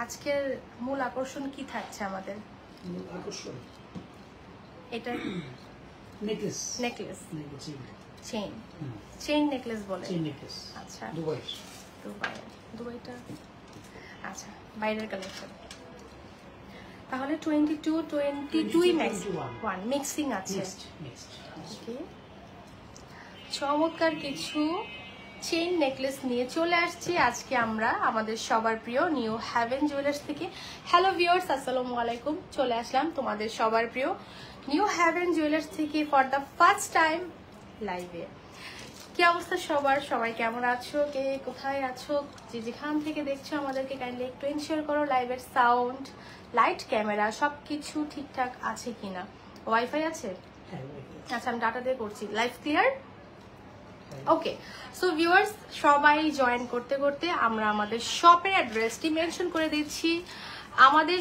আজকের মূল আকর্ষণ কি থাকছে আমাদের? মূল আকর্ষণ এটা নেকলেস নেকলেস চেইন নেকলেস বলে। Chain necklace. আচ্ছা, দুবাইটা আচ্ছা বাইরের কালেকশন। তাহলে 22 ম্যাক্স 1 মিক্সিং আছে। ওকে, চমৎকার কিছু চেইন নেকলেস নিয়ে চলে আসছি আজকে আমরা আমাদের সবার প্রিয় নিউ হ্যাভেন জুয়েলার্স থেকে। হ্যালো ভিউয়ার্স, আসসালামু আলাইকুম। চলে আসলাম তোমাদের সবার প্রিয় নিউ হ্যাভেন জুয়েলার্স থেকে ফর দ্য ফার্স্ট টাইম লাইভে। কি অবস্থা সবার? সবাই কেমন আছো? কে কোথায় আছো? যে যেখান থেকে দেখছো আমাদেরকে কাইন্ডলি একটু এনশিওর করো লাইভের সাউন্ড, লাইট, ক্যামেরা সবকিছু ঠিকঠাক আছে কিনা। ওয়াইফাই আছে? আচ্ছা, আমি ডাটা দিয়ে করছি। Live clear? Okay, so viewers সবাই জয়েন করতে করতে আমরা আমাদের শপের অ্যাড্রেসটি মেনশন করে দিচ্ছি। আমাদের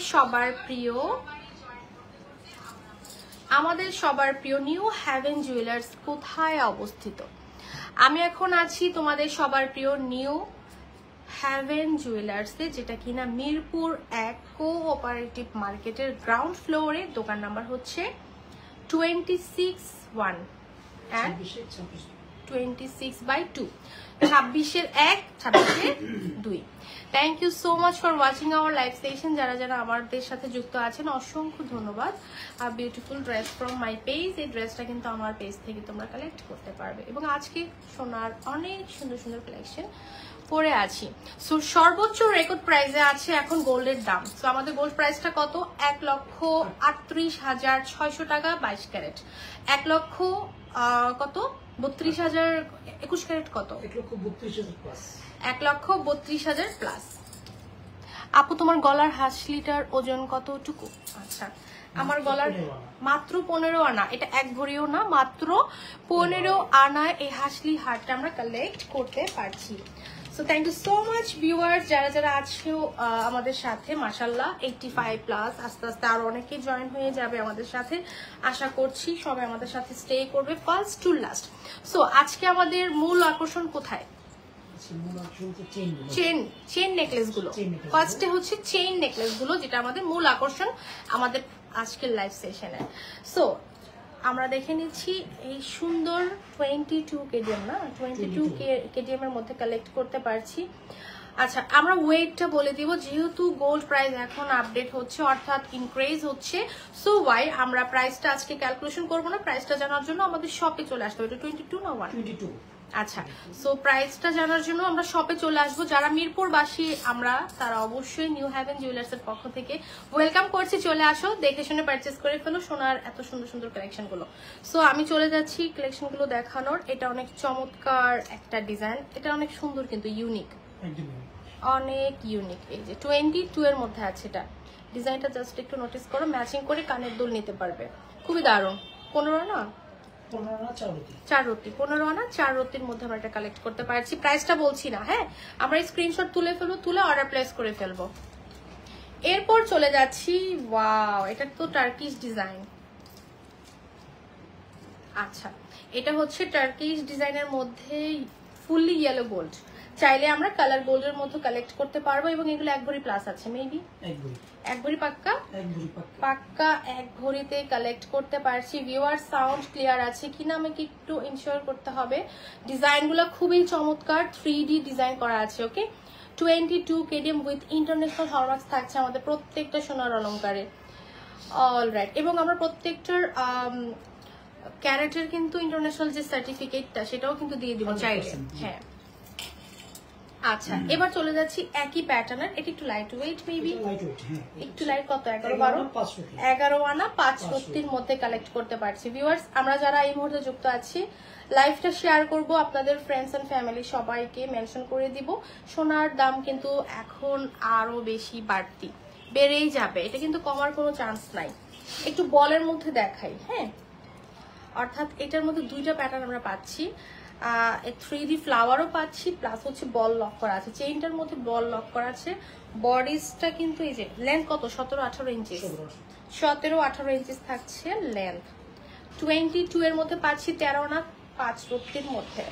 সবার প্রিয় নিউ হ্যাভেন জুয়েলার্স কোথায় অবস্থিত? আমি এখন আছি তোমাদের সবার প্রিয় নিউ হ্যাভেন জুয়েলার্সে, যেটা কিনা মিরপুর 1 কোঅপারেটিভ মার্কেটের গ্রাউন্ড ফ্লোরে। দোকান নাম্বার হচ্ছে 26/1 and 26/2, 26/1, 26/2। Thank you so much for watching our live session. যারা যারা আমাদের সাথে যুক্ত আছেন অসংখ্য ধন্যবাদ। আর beautiful dress from my page, এই ড্রেসটা কিন্তু আমার পেজ থেকে তোমরা কালেক্ট করতে পারবে। এবং আজকে সোনার অনেক সুন্দর সুন্দর কালেকশন পরে আছি। সো সর্বোচ্চ রেকর্ড প্রাইসে আছে এখন গোল্ডের দাম। সো আমাদের গোল্ড প্রাইসটা কত? 1,38,600 টাকা 22 ক্যারেট। 1 লক্ষ কত? 32,000 21 ক্যারেট কত? 1,32,000 প্লাস। 1,32,000 প্লাস। আপু তোমার গলার হাসলিটার ওজন কতটুকু? আচ্ছা, আমার গলার মাত্র 15 আনা। এটা 1 ভরিও না, মাত্র 15 আনায় এই হাসলি হারটা আমরা কালেক্ট করতে পারছি। So thank you so much viewers, যারা যারা আছো আমাদের সাথে। মাশাআল্লাহ 85 প্লাস, আস্তে আস্তে আরো অনেকে জয়েন হয়ে যাবে আমাদের সাথে। আশা করছি সবাই আমাদের সাথে স্টে করবে ফার্স্ট টু লাস্ট। সো আজকে আমাদের মূল আকর্ষণ কোথায়? চেইন নেকলেস গুলো। ফার্স্টে হচ্ছে চেইন নেকলেস গুলো, যেটা আমাদের মূল আকর্ষণ আমাদের আজকের লাইভ সেশনে। সো আমরা দেখে নিচ্ছি এই সুন্দর 22 কেডিএম না 22 কেডিএম এর মধ্যে কালেক্ট করতে পারছি। আচ্ছা, আমরা ওয়েটটা বলে দিব, যেহেতু গোল্ড প্রাইস এখন আপডেট হচ্ছে, অর্থাৎ ইনক্রিজ হচ্ছে। সো ওয়াই আমরা প্রাইসটা আজকে ক্যালকুলেশন করব না। প্রাইসটা জানার জন্য আমাদের শপে চলে আসতে হবে। এটা 22 না 1? আচ্ছা, সো প্রাইসটা জানার জন্য আমরা শপে চলে আসবো। যারা মিরপুরবাসী আমরা, তারা অবশ্যই নিউ হ্যাভেন জুয়েলার্স এর পক্ষ থেকে ওয়েলকাম করছি। চলে আসো, দেখে শুনে পারচেজ করে ফেলো সোনার এত সুন্দর সুন্দর কালেকশন গুলো। সো আমি চলে যাচ্ছি কালেকশন গুলো দেখানোর। এটা অনেক চমৎকার একটা ডিজাইন, এটা অনেক সুন্দর কিন্তু ইউনিক, অনেক ইউনিক। এই যে 22 এর মধ্যে আছে এটা। ডিজাইনটা জাস্ট একটু নোটিস করো, ম্যাচিং করে কানের দুল নিতে পারবে, খুবই দারুণ। 15 আনা 15 আনা 4 রতির মধ্যে আমরা এটা কালেক্ট করতে পারছি। প্রাইসটা বলছি না, হ্যাঁ, আমরা স্ক্রিনশট তুলে ফেলবো, তুলে অর্ডার প্লেস করে ফেলবো। এরপর চলে যাচ্ছি, ওয়াও, এটা তো টার্কিশ ডিজাইন। আচ্ছা, এটা হচ্ছে টার্কিশ ডিজাইনের মধ্যে ফুললি ইয়েলো গোল্ড। চাইলে আমরা কালার গোল্ডের মধ্যে কালেক্ট করতে পারবো। এবং এগুলো 1 ভরি প্লাস আছে, মেবি 1 ভরি পাক্কা 1 ভরিতে কালেক্ট করতে পারছি। ভিউয়ার সাউন্ড ক্লিয়ার আছে কিনা আমাকে একটু ইনশিওর করতে হবে। ডিজাইনগুলো খুবই চমৎকার, 3D ডিজাইন করা আছে। ওকে, 22 কেডিএম উইথ ইন্টারন্যাশনাল হলমার্কস থাকছে আমাদের প্রত্যেকটা সোনার অলংকারে। অলরাইট, এবং আমরা প্রত্যেকটার ক্যারেটের কিন্তু ইন্টারন্যাশনাল যে সার্টিফিকেটটা সেটাও কিন্তু দিয়ে দিব চাইলে। হ্যাঁ, আচ্ছা, এবার চলে যাচ্ছি একই প্যাটার্নের। এটা একটু লাইট ওয়েট, মেবি একটু লাইট। কত? 11 আনা 5 রতির মধ্যে কালেক্ট করতে পারছি। ভিউয়ার্স, আমরা যারা এই মুহূর্তে যুক্ত আছি, লাইভটা শেয়ার করব আপনাদের ফ্রেন্ডস এন্ড ফ্যামিলি সবাইকে মেনশন করে দিব। সোনার দাম কিন্তু এখন আরো বেশি বাড়তি, বেড়েই যাবে, এটা কিন্তু কমার কোনো চান্স নাই। একটু বলের মধ্যে দেখাই, হ্যাঁ, অর্থাৎ এটার মধ্যে 2টা প্যাটার্ন আমরা পাচ্ছি। 3D ফ্লাওয়ারও পাচ্ছি, প্লাস হচ্ছে বল লক করা আছে। চেইনটার মধ্যে বল লক করা আছে। বডিসটা কিন্তু এই যে লেন্থ কত? 17-18 ইঞ্চিস, 17-18 ইঞ্চিস থাকছে লেন্থ। 22 এর মধ্যে পাচ্ছি 13 আনা 5 রতির মধ্যে।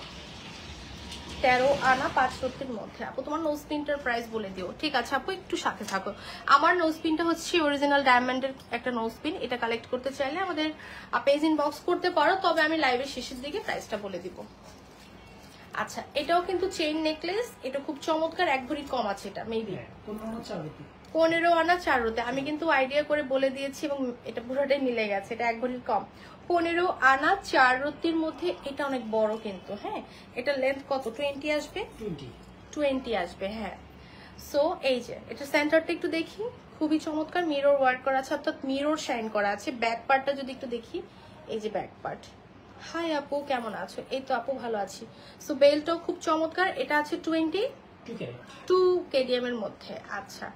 13 আনা 5 রত্তির মধ্যে। আপু তোমার নোজ পিনটার প্রাইস বলে দিও। ঠিক আছে আপু, একটু সাথে থাকো। আমার নোজ পিনটা হচ্ছে অরিজিনাল ডায়মন্ডের একটা নোজ পিন। এটা কালেক্ট করতে চাইলে আমাদের পেজ ইনবক্স করতে পারো, তবে আমি লাইভের শেষের দিকে প্রাইসটা বলে দিব। আচ্ছা, এটাও কিন্তু চেইন নেকলেস, এটা খুব চমৎকার, 1 ভরি কম আছে এটা মেবি 15 আনা 4 রতি। আমি কিন্তু আইডিয়া করে বলে দিয়েছি এবং এটা পুরোটাই মিলে গেছে, এটা 1 ভরির কম। 15 আনা 4 রতির মধ্যে এটা অনেক বড় কিন্তু। হ্যাঁ, এটা লেন্থ কত 20 আসবে, 20 আসবে। হ্যাঁ, সো এই যে এটা সেন্টারটা একটু দেখি, খুবই চমৎকার মিরর ওয়ার্ক করা আছে, অর্থাৎ মিরর শাইন করা আছে। ব্যাক পার্টটা যদি একটু দেখি, এই যে ব্যাক পার্ট। হাই আপু, কেমন আছো? এই তো আপু, ভালো আছি। সো বেলটাও খুব চমৎকার, এটা আছে 22 কেডিএম এর মধ্যে। আচ্ছা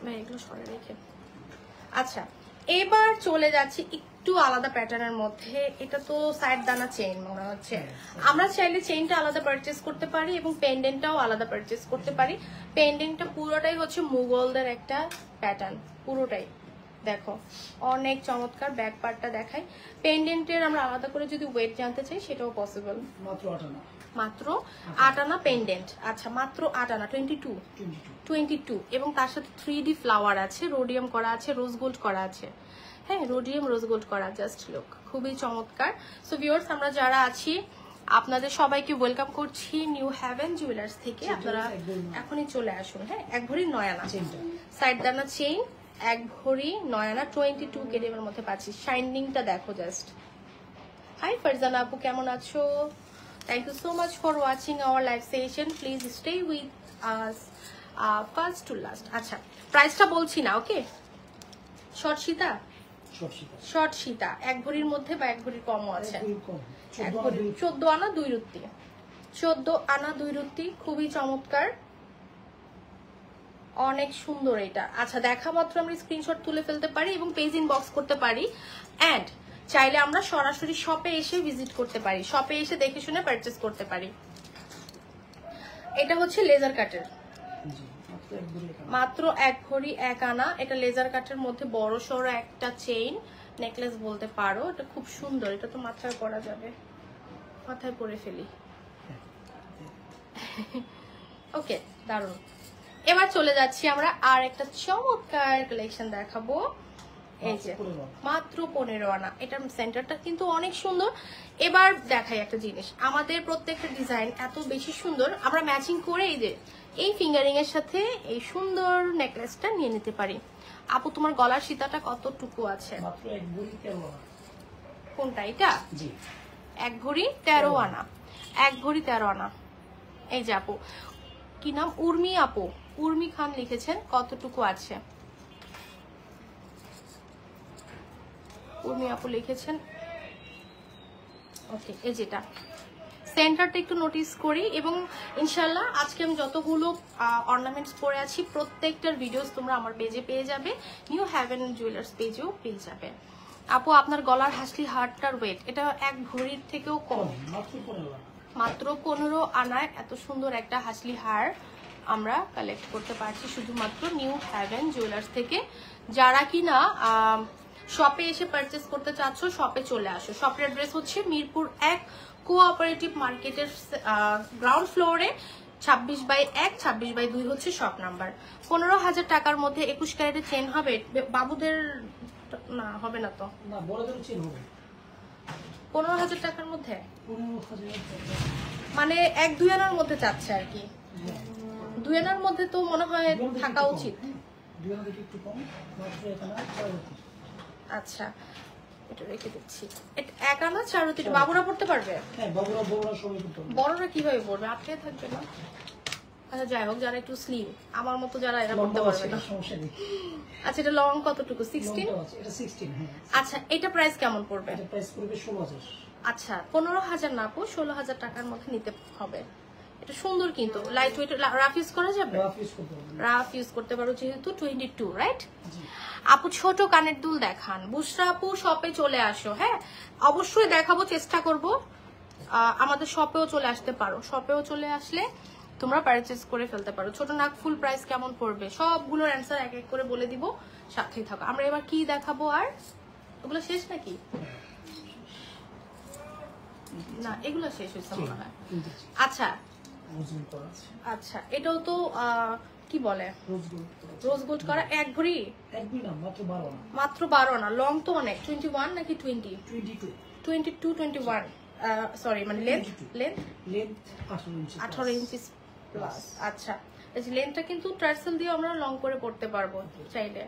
ভাই, এগুলো সরে রেখে। আচ্ছা, এবার চলে যাচ্ছি একটু আলাদা প্যাটার্নের মধ্যে। এটা তো সাইড দানা চেইন মনে হচ্ছে। আমরা চাইলে চেইনটা আলাদা পারচেস করতে পারি এবং পেন্ডেন্টটাও আলাদা পারচেস করতে পারি। পেন্ডেন্টটা পুরোটাই হচ্ছে মুঘলদের একটা প্যাটার্ন, পুরোটাই দেখো অনেক চমৎকার। ব্যাক পার্টটা দেখাই। পেন্ডেন্টের আমরা আলাদা করে যদি ওয়েট জানতে চাই সেটাও পসিবল। মাত্র 8 আনা পেন্ডেন্ট। আচ্ছা, মাত্র 8 আনা, 22 এবং তার সাথে 3D ফ্লাওয়ার আছে, রোডিয়াম করা আছে, রোজ গোল্ড করা আছে। হ্যাঁ, রোডিয়াম রোজ গোল্ড করা, জাস্ট লুক, খুবই চমৎকার। সো ভিউয়ার্স, আমরা যারা আছি আপনাদের সবাইকে ওয়েলকাম করছি নিউ হেভেন জুয়েলার্স থেকে। আপনারা এখনই চলে আসুন। হ্যাঁ, 1 ভরি 9 আনা সাইড দানা চেইন, 1 ভরি 9 আনা 22 কেডিএম এর মধ্যে পাচ্ছি। শাইনিংটা দেখো জাস্ট। হাই ফারজানা আপু, কেমন আছো? Thank you so much for watching our live session. Please stay with us first to last. আচ্ছা, প্রাইসটা বলছি না, ওকে? শর্ট সীতা 1 ভরির মধ্যে বা 1 ভরির কমও আছে। 14 আনা 2 রত্তি, 14 আনা 2 রত্তি, খুবই চমৎকার, অনেক সুন্দর এটা। আচ্ছা, দেখা মাত্র আমরা স্ক্রিনশট তুলে ফেলতে পারি এবং পেজ ইনবক্স করতে পারি। এন্ড চাইলে আমরা সরাসরি শপে এসে ভিজিট করতে পারি, শপে এসে দেখে শুনে পারচেজ করতে পারি। এটা হচ্ছে লেজার কাটের, মাত্র 1 ভরি 1 আনা। এটা লেজার কাটের মধ্যে বড় সড়ো একটা চেইন নেকলেস বলতে পারো। এটা খুব সুন্দর, এটা তো মাথায় পরা যাবে, মাথায় পরে ফেলি। ওকে, দারুণ। এবার চলে যাচ্ছি আমরা আর একটা চমৎকার কালেকশন দেখাবো। এই যে মাত্র 15 আনা, এটার সেন্টারটা কিন্তু অনেক সুন্দর। এবার দেখাই একটা জিনিস, আমাদের প্রত্যেকটা ডিজাইন এত বেশি সুন্দর, আমরা ম্যাচিং করে এই যে এই ফিঙ্গারিং এর সাথে এই সুন্দর নেকলেসটা নিয়ে নিতে পারি। আপু তোমার গলার সীতাটা কতটুকু আছে? কোনটা এটা? 1 ভরি 13 আনা, 1 ভরি 13 আনা। এই যে আপু, কি নাম? উর্মি আপু, উর্মি খান লিখেছেন, কতটুকু আছে? উর্মি আপু লিখেছেন। ওকে, এই যেটা সেন্টারটা একটু নোটিস করি এবং ইনশাল্লাহ আজকে আমি যতগুলো অর্নামেন্টস পরে আছি প্রত্যেকটার ভিডিওস তোমরা আমার পেজে পেয়ে যাবে, নিউ হেভেন জুয়েলার্স পেজেও পেয়ে যাবে। আপু আপনার গলার হাসলি হারটার ওয়েট, এটা 1 ভরির থেকেও কম, মাত্র 15 আনায় এত সুন্দর একটা হাসলি হার আমরা কালেক্ট করতে পারছি শুধুমাত্র নিউ হেভেন জুয়েলার্স থেকে। যারা কিনা শপে এসে পারচেস করতে চাচ্ছ, শপে চলে আসো। শপের অ্যাড্রেস হচ্ছে মিরপুর 1 কোঅপারেটিভ মার্কেটের গ্রাউন্ড ফ্লোরে, 26/1 26/2 হচ্ছে শপ নাম্বার। 15,000 টাকার মধ্যে 21 ক্যারেটের চেন হবে। বাবুদের না হবে না তো, 15,000 টাকার মধ্যে, মানে 1-2 আনার মধ্যে চাচ্ছে আর কি। 2 আনার মধ্যে তো মনে হয় থাকা উচিত। আচ্ছা, এটা রেখে দিচ্ছি। 1 আনা 4 রতি। বাবুরা পড়তে পারবে? হ্যাঁ, বাবুরা সবাই পড়তে পারবে। বড়রা কিভাবে পড়বে? আটকে থাকবে না? আচ্ছা, যাই হোক, যারা একটু স্লিম আমার মতো যারা, এরা পড়তে পারবে না। আচ্ছা, এটা লং কতটুকু? 16? এটা 16, হ্যাঁ। আচ্ছা, এটা প্রাইস কেমন পড়বে? এটা প্রাইস পড়বে 16,000। আচ্ছা, 15,000 না আপু, 16,000 টাকার মধ্যে নিতে হবে। এটা সুন্দর কিন্তু লাইট ওয়েট, রাফ ইউজ করা যাবে, রাফ ইউজ করতে পারো যেহেতু 22, রাইট? আপু ছোট কানের দুল দেখান। বুশরা আপু শপে চলে আসো। হ্যাঁ, অবশ্যই দেখাবো, চেষ্টা করব। আমাদের শপেও চলে আসতে পারো, শপেও চলে আসলে তোমরা পারচেজ করে ফেলতে পারো। ছোট নাক ফুল প্রাইস কেমন পড়বে সবগুলোর অ্যান্সার এক এক করে বলে দিব, সাথেই থাকো। আমরা এবার কি দেখাবো? আর ওগুলো শেষ নাকি? না, এগুলো শেষ হয়েছে মনে হয়। আচ্ছা, রোজ গোল্ড করা আছে। আচ্ছা, এটাও তো কি বলে রোজ গোল্ড করা আছে। রোজ গোল্ড করা। এক ভরি এক দুই না, মাত্র 12 আনা। মাত্র 12 আনা। লং তো অনেক, 21 নাকি 20? 22 22 21 সরি, মানে লেন্থ 18 ইঞ্চি 18 ইঞ্চি প্লাস। আচ্ছা, এই যে লেন্থটা কিন্তু টার্সেল দিয়ে আমরা লং করে পড়তে পারবো চাইলে।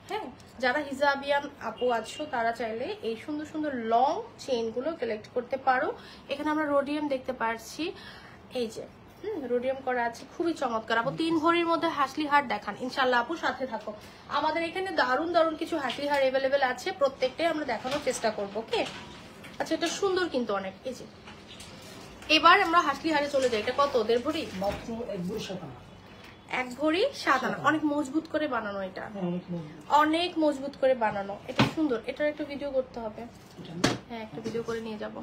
হ্যাঁ, যারা হিজাবিয়ান আপু আছো তারা চাইলে এই সুন্দর সুন্দর লং চেইনগুলো কালেক্ট করতে পারো। এখানে আমরা রোডিয়াম দেখতে পাচ্ছি, এই যে রোডিয়াম করা আছে, খুবই চমৎকার। আপু 3 ভরির মধ্যে হাসলি হার দেখান ইনশাল্লাহ। আপু সাথে থাকো, আমাদের এখানে দারুণ দারুণ কিছু হাসলি হার অ্যাভেলেবেল আছে, প্রত্যেকটাই আমরা দেখানোর চেষ্টা করবো। ওকে, আচ্ছা এটা সুন্দর কিন্তু অনেক। এই যে এবার আমরা হাসলি হারে চলে যাই। এটা কত? 1.5 ভরি? মাত্র 1 ভরি 7 আনা। 1 ভরি 7 আনা। অনেক মজবুত করে বানানো, এটা হ্যাঁ, অনেক মজবুত। অনেক মজবুত করে বানানো। এটা সুন্দর, এটার একটা ভিডিও করতে হবে। এটা না? হ্যাঁ, একটা ভিডিও করে নিয়ে যাব।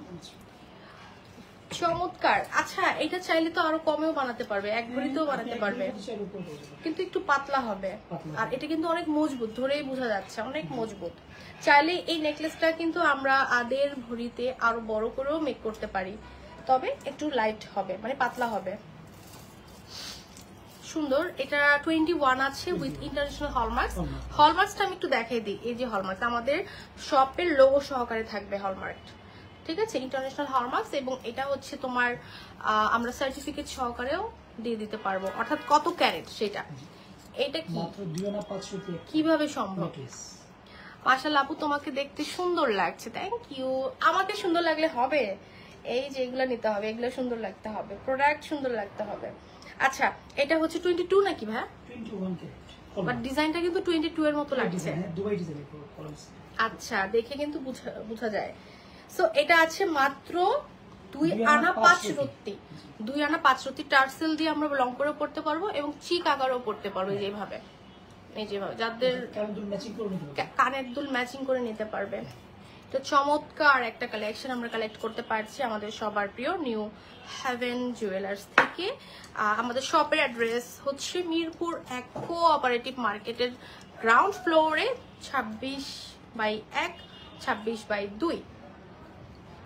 চমৎকার। আচ্ছা, এটা চাইলে তো আরো কমেও বানাতে পারবে, 1 ভরিতেও বানাতে পারবে, কিন্তু একটু পাতলা হবে। আর এটা কিন্তু অনেক মজবুত, ধরেই বোঝা যাচ্ছে অনেক মজবুত। চাইলে এই নেকলেসটা কিন্তু আমরা 1.5 ভরিতে আরো বড় করেও মেক করতে পারি, তবে একটু লাইট হবে, মানে পাতলা হবে। সুন্দর। এটা 21 আছে উইথ ইন্টারন্যাশনাল হলমার্কস। হলমার্কসটা আমি একটু দেখাই দিই। এই যে হলমার্ক আমাদের শপের লোগো সহকারে থাকবে হলমার্ক, ঠিক আছে, ইন্টারন্যাশনাল হলমার্কস। এবং এটা হচ্ছে তোমার আমরা সার্টিফিকেট সহকারেও দিয়ে দিতে পারবো, অর্থাৎ কত ক্যারেট সেটা। এটা কি মাত্র 2 আনা 500 কিভাবে সম্ভব? নেকলেস। মাশাআল্লাহ আপু, তোমাকে দেখতে সুন্দর লাগছে, থ্যাংক ইউ। আমাকে সুন্দর লাগলে হবে? এই যে এগুলো নিতে হবে, এগুলো সুন্দর লাগতে হবে, প্রোডাক্ট সুন্দর লাগতে হবে। আচ্ছা, এটা হচ্ছে 22 নাকি ভাই? 21 ক্যারেট। বাট ডিজাইনটা কিন্তু 22 এর মতো লাগছে। দুবাই ডিজাইন করেছে। আচ্ছা, দেখে কিন্তু বোঝা যায়। সো এটা আছে মাত্র 2 আনা 5 রত্তি। 2 আনা 5 রত্তি টার্সেল দিয়ে আমরা লং করে পড়তে পারবো এবং চিক আকারও পড়তে পারবো, যেভাবে এই যেভাবে যাদের কানের দুল ম্যাচিং করে নিতে পারবে। তো চমৎকার একটা কালেকশন আমরা কালেক্ট করতে পারছি আমাদের সবার প্রিয় নিউ হেভেন জুয়েলার্স থেকে। আমাদের শপের অ্যাড্রেস হচ্ছে মিরপুর 1 কোঅপারেটিভ মার্কেটের গ্রাউন্ড ফ্লোরে 26/1 26/2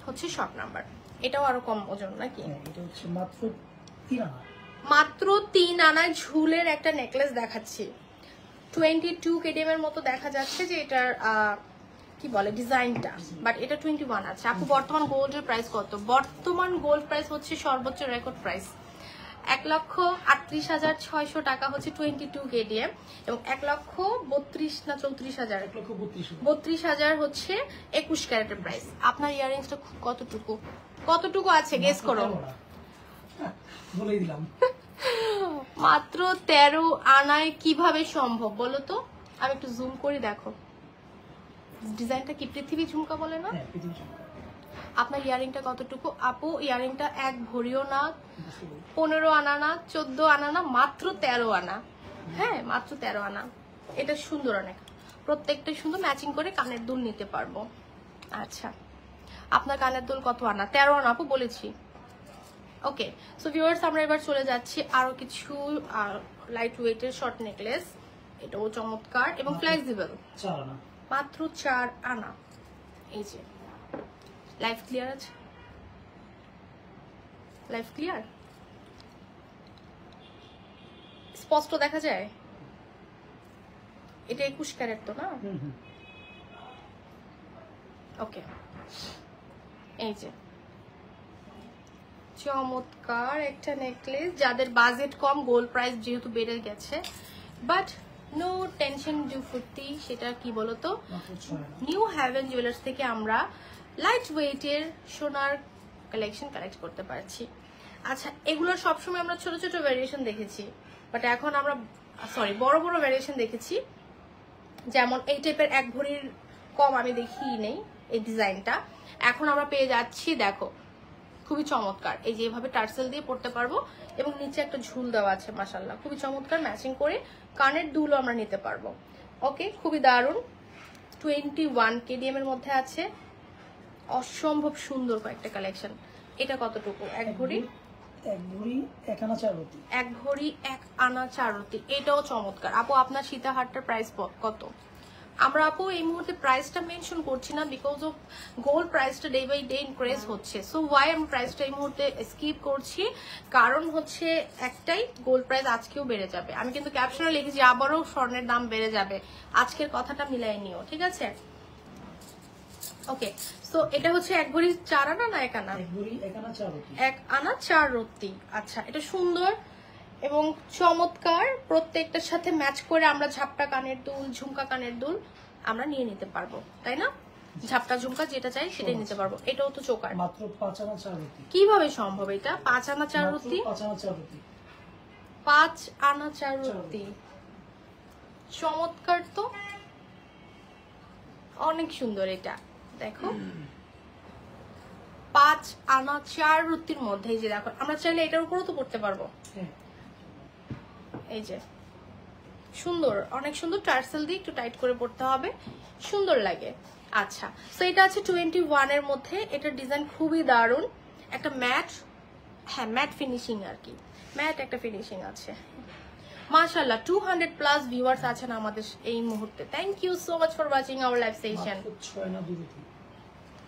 হচ্ছে শপ নাম্বার। এটাও আরো কম ওজন নাকি? এটা হচ্ছে মাত্র 3 আনা। মাত্র 3 আনায় ঝুলের একটা নেকলেস দেখাচ্ছি। 22 কেডিএম এর মতো দেখা যাচ্ছে যে এটার কি বলে ডিজাইনটা, বাট এটা 21 আছে। আপু বর্তমান গোল্ডের প্রাইস কত? বর্তমান গোল্ড প্রাইস হচ্ছে সর্বোচ্চ রেকর্ড প্রাইস 1,38,600 টাকা হচ্ছে 22 কেডিএম, এবং 1,32,000 না 34,000 32,000 হচ্ছে 21 ক্যারেটের প্রাইস। আপনার ইয়ারিংসটা কতটুকু আছে গেস করো? বলেই দিলাম। মাত্র 13 আনায় কিভাবে সম্ভব বলো তো? আমি একটু জুম করি, দেখো ডিজাইনটা কি পৃথিবী ঝুমকা বলে না? হ্যাঁ, পৃথিবী ঝুমকা। আপনার ইয়ারিংটা কতটুকু আপু? ইয়ারিংটা 1 ভরিও না, 15 আনা না, 14 আনা না, মাত্র 13 আনা। হ্যাঁ, মাত্র 13 আনা। এটা সুন্দর অনেক, প্রত্যেকটাই সুন্দর, ম্যাচিং করে কানের দুল নিতে পারবো। আচ্ছা, আপনার কানের দুল কত আনা? 13 আনা আপু বলেছি। ওকে, সো ভিউয়ার্স, আমরা এবার চলে যাচ্ছি আরো কিছু লাইট ওয়েটের শর্ট নেকলেস। এটাও চমৎকার এবং ফ্লেক্সিবল। 4 আনা। মাত্র 4 আনা। এই যে লাইফ ক্লিয়ার আছে, লাইফ ক্লিয়ার, স্পষ্ট দেখা যায়। এটা 21 ক্যারেট তো না? ওকে, এই যে চমৎকার একটা নেকলেস। যাদের বাজেট কম, গোল্ড প্রাইস যেহেতু বেড়ে গেছে, বাট নো টেনশন ডু ফুর্তি। সেটা কি বলতো, নিউ হেভেন জুয়েলার্স থেকে আমরা লাইট ওয়েটের সোনার কালেকশন কালেক্ট করতে পারছি। আচ্ছা, এগুলোর সবসময় আমরা ছোট ছোট ভ্যারিয়েশন দেখেছি, বাট এখন আমরা বড় বড় ভ্যারিয়েশন দেখেছি। যেমন এই টাইপের 1 ভরির কম আমি দেখিই নেই এই ডিজাইনটা। এখন আমরা পেয়ে যাচ্ছি, দেখো খুবই চমৎকার, এই যে এভাবে টার্সেল দিয়ে পড়তে পারবো এবং নিচে একটা ঝুল দেওয়া আছে, মাশাআল্লাহ খুবই চমৎকার, ম্যাচিং করে কানের দুলও আমরা নিতে পারবো। ওকে, খুবই দারুণ। 21 কেডিএম এর মধ্যে আছে, অসম্ভব সুন্দর কয়েকটা কালেকশন। এটা কতটুকু? 1 ভরি 1 আনা 4 রতি। 1 ভরি 1 আনা 4 রতি। এটাও চমৎকার। আপু আপনার সীতাহারটার প্রাইস কত? আমরা আপু এই মুহূর্তে প্রাইসটা মেনশন করছি না বিকজ অফ গোল্ড প্রাইসটা ডে বাই ডে ইনক্রিজ হচ্ছে, সো ওয়াই আমি প্রাইসটা এই মুহূর্তে স্কিপ করছি, কারণ হচ্ছে একটাই, গোল্ড প্রাইস আজকেও বেড়ে যাবে। আমি কিন্তু ক্যাপশনে লিখেছি আবারও স্বর্ণের দাম বেড়ে যাবে, আজকের কথাটা মিলাই নিও, ঠিক আছে? ওকে, সো এটা হচ্ছে 1 ভরি 4 আনা না 1 আনা? 1 ভরি 1 আনা 4 রতি। 1 আনা 4 রতি। আচ্ছা, এটা সুন্দর এবং চমৎকার, প্রত্যেকটার সাথে ম্যাচ করে আমরা ঝাপটা কানের দুল, ঝুমকা কানের দুল আমরা নিয়ে নিতে পারবো, তাই না? ঝাপটা ঝুমকা যেটা চাই সেটাই নিতে পারবো। এটাও তো চোকার, মাত্র 5 আনা 4 রতি। কিভাবে সম্ভব এটা? 5 আনা 4 রতি, 5 আনা 4 রতি, 5 আনা 4 রতি, চমৎকার তো, অনেক সুন্দর। এটা দেখো 5 আনা 4 রতির মধ্যে, এই যে দেখো, আমরা চাইলে এটার উপরও তো পড়তে পারবো। এই যে সুন্দর, অনেক সুন্দর, টার্সেল দিয়ে একটু টাইট করে পড়তে হবে, সুন্দর লাগে। আচ্ছা, সো এটা আছে 21 এর মধ্যে, এটার ডিজাইন খুবই দারুণ, একটা ম্যাট, হ্যাঁ ম্যাট ফিনিশিং আর কি, ম্যাট একটা ফিনিশিং আছে। মাশাআল্লাহ 200+ ভিউয়ার্স আছেন আমাদের এই মুহূর্তে। Thank you so much for watching our live session.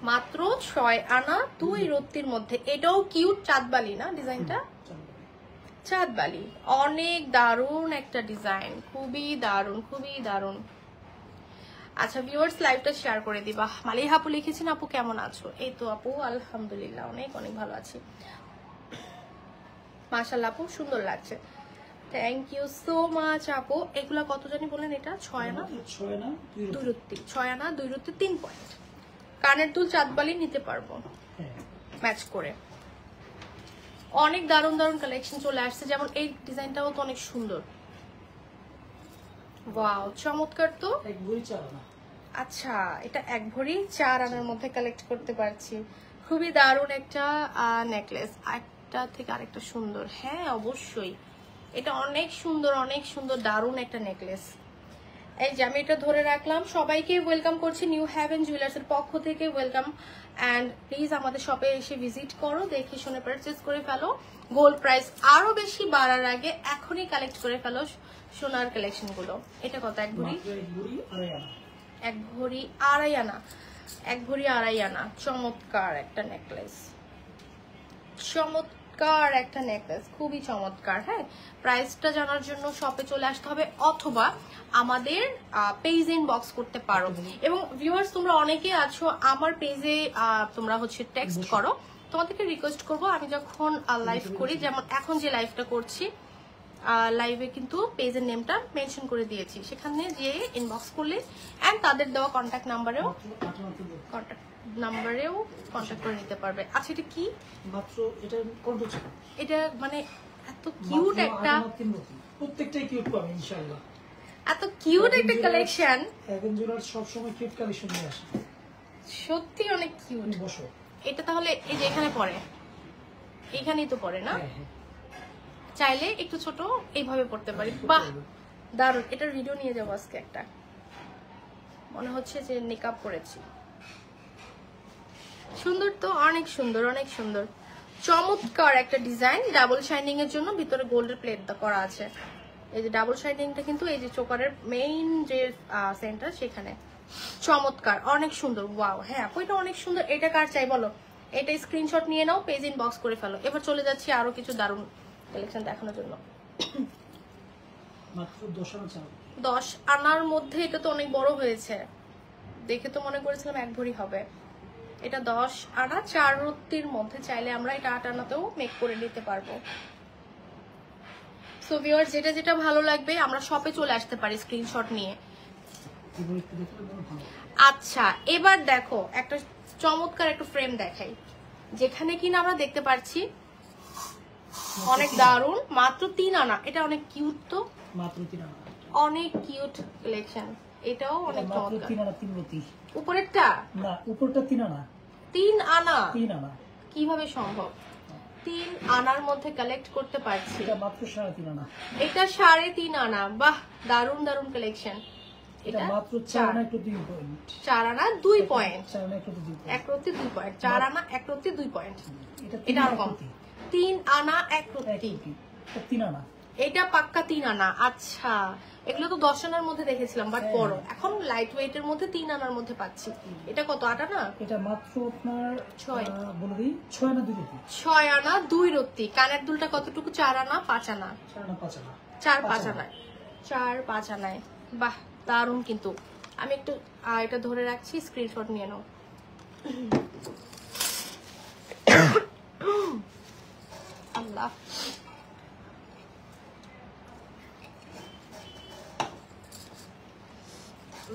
মাত্র 6 আনা 2 রতির মধ্যে, এটাও কিউট, চাঁদবালি না ডিজাইনটা? চাঁদবালি, অনেক দারুণ একটা ডিজাইন, খুবই দারুণ, খুবই দারুণ। আচ্ছা ভিউয়ার্স, লাইভটা শেয়ার করে দিবা। মালিহা আপু লিখেছেন আপু কেমন আছো? এই তো আপু আলহামদুলিল্লাহ অনেক অনেক ভালো আছি। মাশাআল্লাহ আপু সুন্দর লাগছে, থ্যাংক ইউ সো মাচ আপু। এগুলা কত জানি বলেন? এটা 6 আনা 2 রতি, 6 আনা 2 রতি 3 পয়েন্ট। কানের দুল চাঁদবালি নিতে পারবো ম্যাচ করে। অনেক দারুণ দারুণ কালেকশন চলে আসছে, যেমন এই ডিজাইনটাও তো অনেক সুন্দর, ওয়াও চমৎকার তো। 1 ভরি 4 আনা। আচ্ছা, এটা 1 ভরি 4 আনার মধ্যে কালেক্ট করতে পারছি, খুবই দারুণ একটা নেকলেস, একটা থেকে আরেকটা সুন্দর। হ্যাঁ অবশ্যই, এটা অনেক সুন্দর, অনেক সুন্দর, দারুণ একটা নেকলেস। এই যে আমি এটা ধরে রাখলাম, সবাইকে ওয়েলকাম করছি নিউ হ্যাভেন জুয়েলার্স এর পক্ষ থেকে, ওয়েলকাম। অ্যান্ড প্লিজ আমাদের শপে এসে ভিজিট করো, দেখে শুনে পারচেজ করে ফেলো। গোল্ড প্রাইস আরো বেশি বাড়ার আগে এখনই কালেক্ট করে ফেলো সোনার কালেকশন গুলো। এটা কত? 1 ভরি 1 ভরি 2.5 আনা, 1 ভরি 2.5 আনা, চমৎকার একটা নেকলেস, চমৎকার একটা নেকলেস, খুবই চমৎকার। হ্যাঁ, প্রাইসটা জানার জন্য শপে চলে আসতে হবে অথবা আমাদের পেজ ইনবক্স করতে পারো। এবং ভিউয়ার্স তোমরা অনেকে আছো আমার পেজে, তোমরা হচ্ছে টেক্সট করো, তোমাদেরকে রিকোয়েস্ট করব আমি যখন লাইভ করি, যেমন এখন যে লাইভটা করছি, লাইভে কিন্তু পেজের নেমটা মেনশন করে দিয়েছি, সেখানে যে ইনবক্স করলে এন্ড তাদের দেওয়া কন্ট্যাক্ট নাম্বারেও কন্ট্যাক্ট করে নিতে পারবে। আচ্ছা এটা কি? মাত্র এটা কন্ট্রোল, এটা মানে এত কিউট একটা, প্রত্যেকটাই কিউট পাবে ইনশাআল্লাহ, এত কিউট একটা কালেকশন। হ্যাভেন জুয়েলার্স সব সময় কিউট কালেকশন নিয়ে আসে, সত্যি অনেক কিউট। বসো, এটা তাহলে এই যে এখানে পড়ে, এখানেই তো পড়ে না? চাইলে একটু ছোট এইভাবে পড়তে পারি। বাহ দারুণ, এটার ভিডিও নিয়ে যাবো আজকে একটা, মনে হচ্ছে যে মেকআপ করেছি। সুন্দর তো, অনেক সুন্দর, অনেক সুন্দর, চমৎকার একটা ডিজাইন। ডাবল শাইনিং এর জন্য ভিতরে গোল্ডের প্লেট করা আছে। এই যে ডাবল শাইনিংটা কিন্তু এই যে চোকারের মেইন যে সেন্টার সেখানে, চমৎকার, অনেক সুন্দর। ওয়াও, হ্যাঁ আপু এটা অনেক সুন্দর। এটা কার চাই বলো? এটা স্ক্রিনশট নিয়ে নাও, পেজ ইনবক্স করে ফেলো। এবার চলে যাচ্ছি আরো কিছু দারুণ কালেকশন দেখানোর জন্য। মাত্র 10 আনার মধ্যে এটা তো অনেক বড় হয়েছে, দেখে তো মনে করেছিলাম 1 ভরি হবে। এটা 10 আনা 4 রতির মধ্যে, চাইলে আমরা এটা 8 আনাতেও মেক করে নিতে পারবো। সো ভিউয়ার্স, যেটা যেটা ভালো লাগবে আমরা শপে চলে আসতে পারি স্ক্রিনশট নিয়ে। আচ্ছা এবার দেখো একটা চমৎকার একটা ফ্রেম দেখাই, যেখানে কিনা আমরা দেখতে পাচ্ছি অনেক দারুণ, মাত্র 3 আনা। এটা অনেক কিউট তো, মাত্র 3 আনা, অনেক কিউট কালেকশন। এটাও অনেক চমৎকার। 3 আনা 3 রতি, উপরেরটা না উপরটা 3 আনা, 3 আনা, 3 আনা কিভাবে সম্ভব? 3 আনার মধ্যে কালেক্ট করতে পারছি। এটা মাত্র 3.5 আনা, এটা 3.5 আনা। বাহ দারুণ দারুণ কালেকশন। এটা মাত্র 4 আনা একটু 2 পয়েন্ট, 4 আনা 2 পয়েন্ট, 4 আনা একটু 2 পয়েন্ট, 1 রতি 2 পয়েন্ট, 4 আনা 1 রতি 2 পয়েন্ট। এটা এটা আর কম, 3 আনা 1 রতি, 3 আনা, এটা পাক্কা 3 আনা। আচ্ছা, এগুলো তো 10 আনার মধ্যে দেখেছিলাম, বাট বড়। এখন লাইট ওয়েটের মধ্যে 3 আনার মধ্যে পাচ্ছি। এটা কত, 8 আনা? এটা মাত্র আপনার 6 বলে দিই 6 আনা 2 রতি। 6 আনা 2 রতি। কানের দুলটা কতটুকু? 4 আনা 5 আনা? 4 আনা 5 আনা। 4-5 আনায়। 4-5 আনায়। বাহ, দারুণ। কিন্তু আমি একটু এটা ধরে রাখছি, স্ক্রিনশট নিয়ে নাও। আল্লাহ,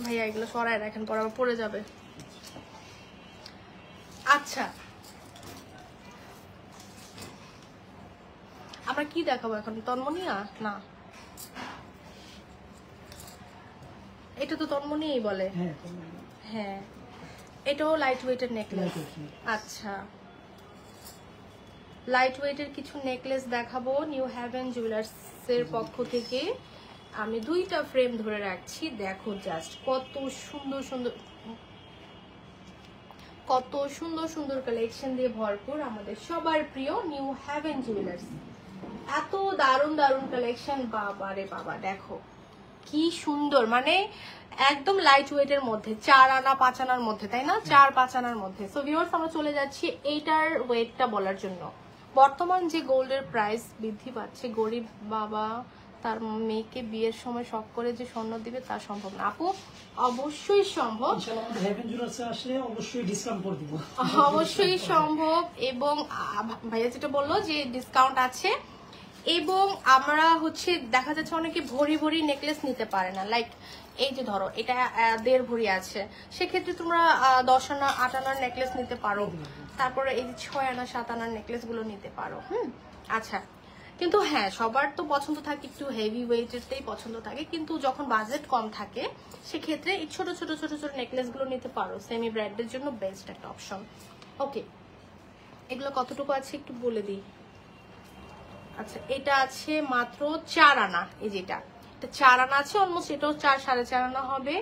ভাইয়া এগুলো সরায় রাখেন, পরে আবার পড়ে যাবে। আচ্ছা, আমরা কি দেখাবো এখন? তন্মনিয়া না, এটা তো তন্মনিয়াই বলে। হ্যাঁ, এটাও লাইট ওয়েটের নেকলেস। আচ্ছা, লাইট ওয়েটের কিছু নেকলেস দেখাবো নিউ হ্যাভেন জুয়েলার্স এর পক্ষ থেকে। আমি 2টা ফ্রেম ধরে রাখছি, দেখো জাস্ট কত সুন্দর সুন্দর, কত সুন্দর সুন্দর কালেকশন দিয়ে ভরপুর আমাদের সবার প্রিয় নিউ হ্যাভেন জুয়েলার্স। এত দারুণ দারুণ কালেকশন, বাবা রে বাবা, দেখো কি সুন্দর। মানে একদম লাইট ওয়েটের মধ্যে, 4 আনা 5 আনার মধ্যে, তাই না? 4-5 আনার মধ্যে। সো ভিউয়ার্স, আমরা চলে যাচ্ছি এইটার ওয়েটটা বলার জন্য। বর্তমান যে গোল্ডের প্রাইস বৃদ্ধি পাচ্ছে, গরিব বাবা তার মেয়েকে বিয়ের সময় শখ করে যে স্বর্ণ দিবে তা সম্ভব না। আপু অবশ্যই সম্ভব, অবশ্যই সম্ভব। এবং ভাইয়া যেটা বললো যে ডিসকাউন্ট আছে, এবং আমরা হচ্ছে দেখা যাচ্ছে অনেকে ভরি ভরি নেকলেস নিতে পারে না। লাইক এই যে ধরো এটা 1.5 ভরি আছে, সেক্ষেত্রে তোমরা 10 আনা 8 আনার নেকলেস নিতে পারো। তারপরে এই যে 6 আনা 7 আনার নেকলেস গুলো নিতে পারো। আচ্ছা, কিন্তু হ্যাঁ, সবার তো পছন্দ থাকে একটু হেভি ওয়েটেরটাই পছন্দ থাকে, কিন্তু যখন বাজেট কম থাকে সেক্ষেত্রে এই ছোট ছোট ছোট ছোট নেকলেস গুলো নিতে পারো। সেমি ব্রাইডের জন্য বেস্ট একটা অপশন। ওকে, এগুলো কতটুকু আছে একটু বলে দিই। আচ্ছা, এটা আছে মাত্র 4 আনা। এই যেটা, এটা 4 আনা আছে, অলমোস্ট এটাও 4-4.5 আনা হবে।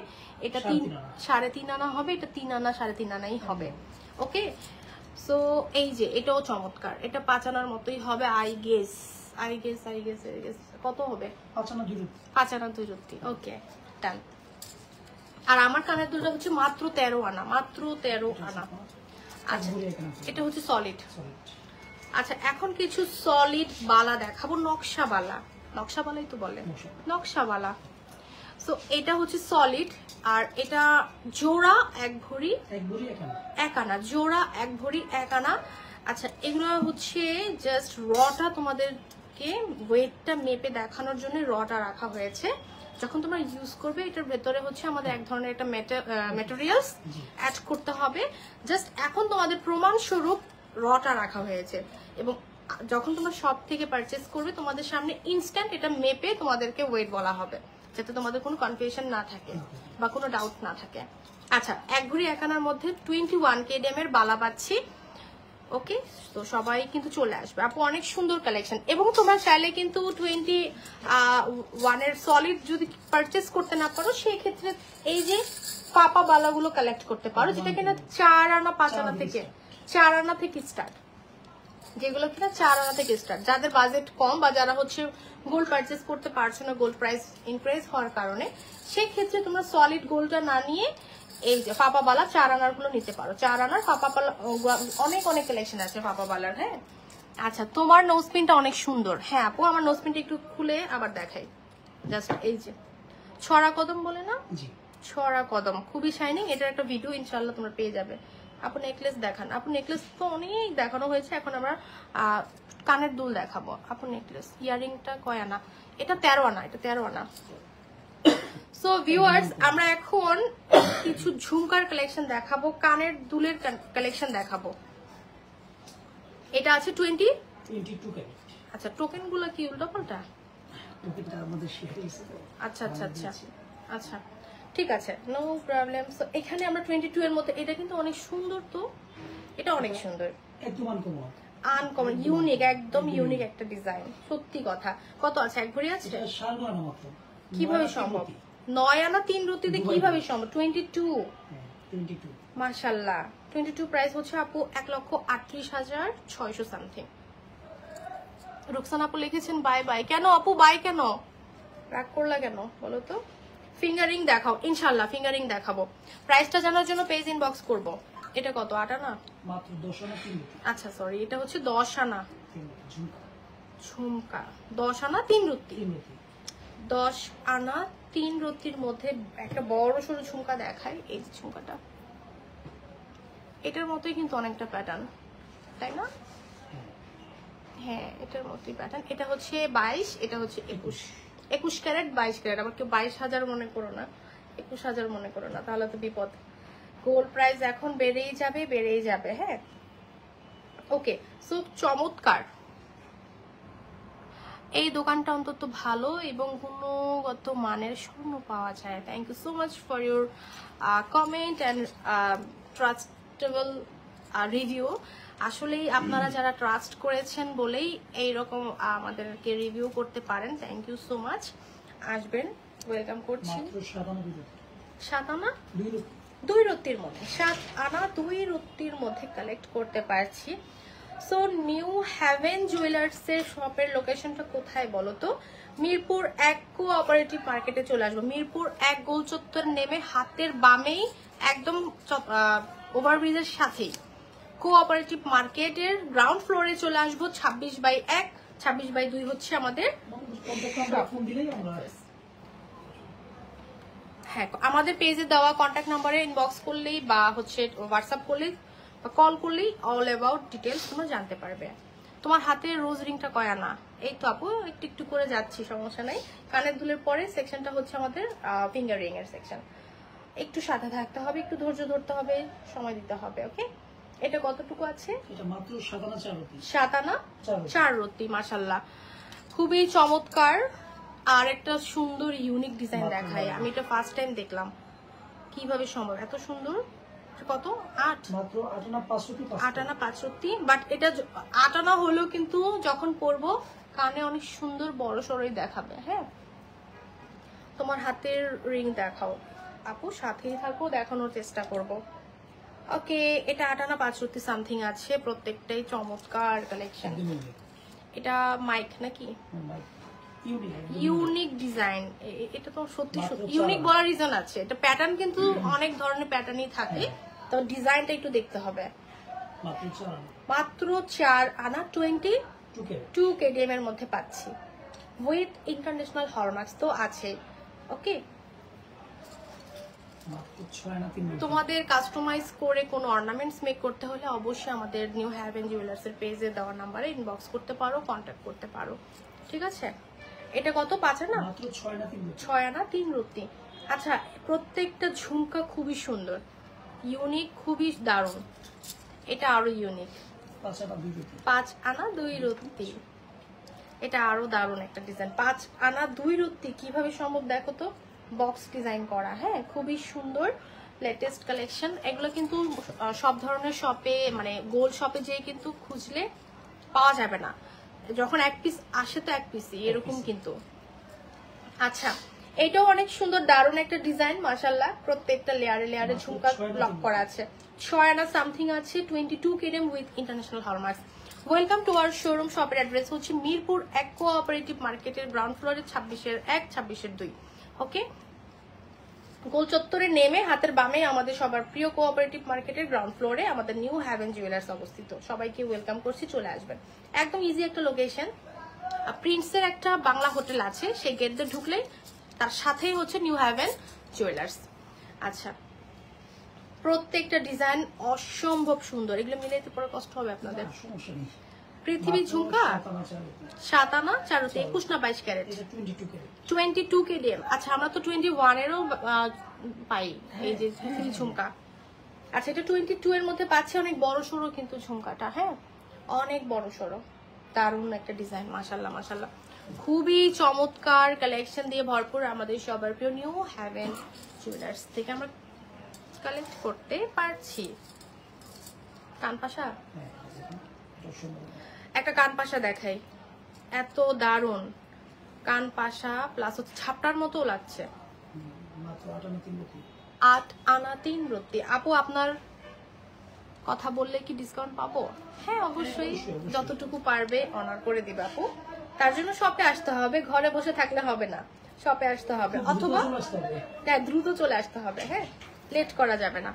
এটা 3-3.5 আনা হবে। এটা 3 আনা 3.5 আনাই হবে। ওকে, সো এই যে এটাও চমৎকার, এটা 5 আনার মতোই হবে। আই গেস কত হবে? 5 আনা 2 রতি। ওকে, ডান। আর আমার কানের দুলটা হচ্ছে মাত্র 13 আনা, মাত্র 13 আনা। আচ্ছা, এটা হচ্ছে সলিড। আচ্ছা, এখন কিছু সলিড বালা দেখাবো, নকশা বালাই তো বলে, নকশা বালা। সো এটা হচ্ছে সলিড, আর এটা জোড়া 1 ভরি 1 আনা, জোড়া 1 ভরি 1 আনা। আচ্ছা, এগুলো হচ্ছে জাস্ট রটা তোমাদেরকে ওয়েটটা মেপে দেখানোর জন্য রটা রাখা হয়েছে। যখন তোমরা ইউজ করবে, এটার ভেতরে হচ্ছে আমাদের এক ধরনের একটা ম্যাটেরিয়ালস অ্যাড করতে হবে। জাস্ট এখন তোমাদের প্রমাণ স্বরূপ রটা রাখা হয়েছে, এবং যখন তোমরা শপ থেকে পারচেস করবে, তোমাদের সামনে ইনস্ট্যান্ট এটা মেপে তোমাদেরকে ওয়েট বলা হবে, যাতে তোমাদের কোনো কনফিউশন না থাকে বা কোনো ডাউট না থাকে। আচ্ছা, 1 ভরি 1 আনার মধ্যে 21 kdm এর বালা পাচ্ছি। ওকে, তো সবাই কিন্তু চলে আসবে। আপু অনেক সুন্দর কালেকশন, এবং তোমরা চাইলে কিন্তু 21 এর সলিড যদি পারচেস করতে না পারো, সেই ক্ষেত্রে এই যে পাপা বালাগুলো কালেক্ট করতে পারো, যেটা কিনা 4 আনা 5 আনা থেকে 4 আনা থেকে স্টার্ট, যেগুলো কিনা 4 আনা থেকে স্টার্ট। যাদের বাজেট কম বা যারা হচ্ছে গোল্ড পারচেস করতে পারছো না গোল্ড প্রাইস ইনক্রিজ হওয়ার কারণে, সেই ক্ষেত্রে তোমরা সলিড গোল্ডটা না নিয়ে এই যে পাপা বালা 4 আনার গুলো নিতে পারো। 4 আনার পাপা বালা অনেক অনেক কালেকশন আছে পাপা বালার। হ্যাঁ, আচ্ছা, তোমার নোজপিনটা অনেক সুন্দর। হ্যাঁ আপু, আমার নোজপিনটা একটু খুলে আবার দেখাই। জাস্ট এই যে ছড়া কদম বলে না, ছড়া কদম, খুবই শাইনিং। এটার একটা ভিডিও ইনশাল্লাহ তোমরা পেয়ে যাবে। আপু নেকলেস দেখান। আপু নেকলেস তো অনেক দেখানো হয়েছে, এখন আমরা কানের দুল দেখাবো। আপু নেকলেস, ইয়ারিংটা কয় আনা? এটা 13 আনা, এটা 13 আনা। সো ভিউয়ার্স, আমরা এখন কিছু ঝুমকার কালেকশন দেখাবো, কানের দুলের কালেকশন দেখাবো। এটা আছে 22 ক্যারেট। আচ্ছা, টোকেন গুলো কি উল্টো পাল্টা? আচ্ছা আচ্ছা আচ্ছা আচ্ছা, ঠিক আছে, নো প্রবলেম। সো এখানে আমরা 22 এর মধ্যে, এটা কিন্তু অনেক সুন্দর। তো এটা অনেক সুন্দর, একদম আনকমন, ইউনিক, একদম ইউনিক একটা ডিজাইন। সত্যি কথা। কত আছে? 1 ভরি আছে? কিভাবে সম্ভব? 9 আনা 3 রতিতে কিভাবে সম্ভব? 22, মাশাআল্লাহ। 22 প্রাইস হচ্ছে আপু 1,38,600 সামথিং। রুকসানা আপু লিখেছেন বাই বাই। কেন আপু বাই কেন, রাগ করলা কেন বলো তো? ফিঙ্গারিং দেখাও, ইনশাল্লাহ ফিঙ্গারিং দেখাবো। প্রাইসটা জানার জন্য পেজ ইনবক্স করব। এটা কত? 8 আনা মাত্র 10 আনা 3 রুটি। আচ্ছা সরি, এটা হচ্ছে 10 আনা 3 রুটি ঝুমকা। ঝুমকা 10 আনা 3 রুটি। 3 রুটি 10 আনা 3 রুটির মধ্যে একটা বড় সরু ঝুমকা দেখাই। এই যে ঝুমকাটা, এটার মতোই কিন্তু অনেকটা প্যাটার্ন, তাই না? হ্যাঁ এটার মতোই প্যাটার্ন। এটা হচ্ছে 22, এটা হচ্ছে 21 ক্যারেট 22 ক্যারেট। আবার কেউ 22,000 মনে করো না, 21,000 মনে করো না, তাহলে তো বিপদ। গোল্ড প্রাইস এখন বেড়েই যাবে। হ্যাঁ ওকে, সো চমৎকার এই দোকানটা, অন্তত ভালো এবং গুণগত মানের স্বর্ণ পাওয়া যায়। Thank you so much for your comment and trustable review. আসলেই আপনারা যারা ট্রাস্ট করেছেন বলেই এইরকম আমাদেরকে রিভিউ করতে পারেন। Thank you so much. আসবেন, ওয়েলকাম করছি। মাত্র 7 আনা 2 রুটি। 7 আনা 2 রুটি 2 রুটির মধ্যে, 7 আনা 2 রুটির মধ্যে কালেক্ট করতে পারছি। সো নিউ হ্যাভেন জুয়েলার্স এর শপের লোকেশনটা কোথায় বলো তো? মিরপুর 1 কোঅপারেটিভ মার্কেটে চলে আসবো। মিরপুর 1 গোল চত্বর নেমে হাতের বামেই একদম ওভারব্রিজের সাথেই কোঅপারেটিভ মার্কেটের গ্রাউন্ড ফ্লোরে চলে আসবো। 26/1, 26/2 হচ্ছে আমাদের। ফোন দিলেই আমরা হ্যাঁ আমাদের পেজে দেওয়া কন্ট্যাক্ট নাম্বারে ইনবক্স করলেই বা হচ্ছে হোয়াটসঅ্যাপ করলেই বা কল করলেই অল অ্যাবাউট ডিটেলস তোমরা জানতে পারবে। তোমার হাতের রোজ রিংটা কয় আনা? এই তো আপু একটু একটু করে যাচ্ছি, সমস্যা নাই। কানের দুলের পরে সেকশনটা হচ্ছে আমাদের ফিঙ্গার রিং এর সেকশন। একটু সাথে থাকতে হবে, একটু ধৈর্য ধরতে হবে, সময় দিতে হবে। ওকে, এটা কতটুকু আছে? এটা মাত্র 7 আনা 4 রুটি। 7 আনা 4 রুটি, মাশাআল্লাহ খুবই চমৎকার। আর একটা সুন্দর ইউনিক ডিজাইন দেখাই, আমি এটা ফার্স্ট টাইম দেখলাম। কিভাবে সম্ভব এত সুন্দর? কত? 8 মাত্র 8 আনা 5 রুটি। 8 আনা 5 রুটি। বাট এটা 8 আনা হলেও কিন্তু যখন পরবো কানে অনেক সুন্দর বড় সরই দেখাবে। হ্যাঁ তোমার হাতের রিং দেখাও আপু, সাথেই থাকো, দেখানোর চেষ্টা করব। ওকে, এটা 8 আনা 5 রুটি সামথিং আছে, প্রত্যেকটাই চমৎকার কালেকশন। এটা মাইক নাকি? ইউনিক ডিজাইন, এটা তো সত্যি ইউনিক বলার রিজন আছে। এটা প্যাটার্ন কিন্তু অনেক ধরনের প্যাটার্নই থাকে, তো ডিজাইনটা একটু দেখতে হবে। মাত্র 4 আনা 22 কেডিএম এর মধ্যে পাচ্ছি, উইথ ইন্টারন্যাশনাল হলমার্কস তো আছে। ওকে, তোমাদের কাস্টমাইজ করে কোনো অর্নামেন্টস মেক করতে হলে অবশ্যই আমাদের নিউ হ্যাভেন জুয়েলার্স এর পেজে দেওয়া নাম্বারে ইনবক্স করতে পারো, কন্ট্যাক্ট করতে পারো। ঠিক আছে, এটা কত? 5 আনা? মাত্র 6 আনা 3 রুটি। আচ্ছা, প্রত্যেকটা ঝুমকা খুবই সুন্দর, ইউনিক, খুবই দারুণ। এটা আরো ইউনিক, 5 আনা 2 রুটি। এটা আরো দারুণ একটা ডিজাইন, 5 আনা 2 রুটি। কিভাবে সম্ভব দেখো তো, বক্স ডিজাইন করা। হ্যাঁ খুবই সুন্দর, লেটেস্ট কালেকশন। এগুলো কিন্তু সব ধরনের শপে, মানে গোল্ড শপে যেয়ে কিন্তু খুঁজলে পাওয়া যাবে না। যখন এক পিস আসে তো এক পিসই এরকম কিন্তু। আচ্ছা, এটাও অনেক সুন্দর, দারুণ একটা ডিজাইন মাশাআল্লাহ। প্রত্যেকটা লেয়ারে লেয়ারে ঝুমকা লক করা আছে। 6 আনা সামথিং আছে, 22 KDM with international hallmarks. Welcome to our showroom. শপের অ্যাড্রেস হচ্ছে মিরপুর 1 কোঅপারেটিভ মার্কেটের গ্রাউন্ড ফ্লোরে 26/1, 26/2। ওকে, গোল চত্বরে নেমে হাতের বামে আমাদের সবার প্রিয় কোঅপারেটিভ মার্কেটের গ্রাউন্ড ফ্লোরে আমাদের নিউ হ্যাভেন জুয়েলার্স অবস্থিত। সবাইকে ওয়েলকাম করছি, চলে আসবেন। একদম ইজি একটা লোকেশন। প্রিন্সের একটা বাংলা হোটেল আছে, সেই গেট দিয়ে ঢুকলেই তার সাথেই হচ্ছে নিউ হ্যাভেন জুয়েলার্স। আচ্ছা, প্রত্যেকটা ডিজাইন অসম্ভব সুন্দর, এগুলো মিলাইতে পরে কষ্ট হবে আপনাদের। পৃথিবী ঝুমকা 7 আনা 4 রুটি, 21 না 22 ক্যারেট? 22 কেডিএম। আচ্ছা, আমরা তো 21 এরও পাই এই যে পৃথিবী ঝুমকা। আচ্ছা, এটা 22 এর মধ্যে পাচ্ছে, অনেক বড় সড়ো কিন্তু ঝুমকাটা। হ্যাঁ অনেক বড় সড়ো, দারুণ একটা ডিজাইন, মাশাআল্লাহ মাশাআল্লাহ। খুবই চমৎকার কালেকশন দিয়ে ভরপুর আমাদের সবার প্রিয় নিউ হ্যাভেন জুয়েলার্স থেকে আমরা কালেক্ট করতে পারছি। কানপাশা, একটা কানপাশা দেখাই, এত দারুণ কানপাশা, প্লাস হচ্ছে ছাপটার মতো লাগছে। 8 আনা 3 রুটি। আপু আপনার কথা বললে কি ডিসকাউন্ট পাবো? হ্যাঁ অবশ্যই, যতটুকু পারবে অনার করে দিবে আপু। তার জন্য শপে আসতে হবে, ঘরে বসে থাকলে হবে না, শপে আসতে হবে, অথবা হ্যাঁ দ্রুত চলে আসতে হবে, হ্যাঁ লেট করা যাবে না।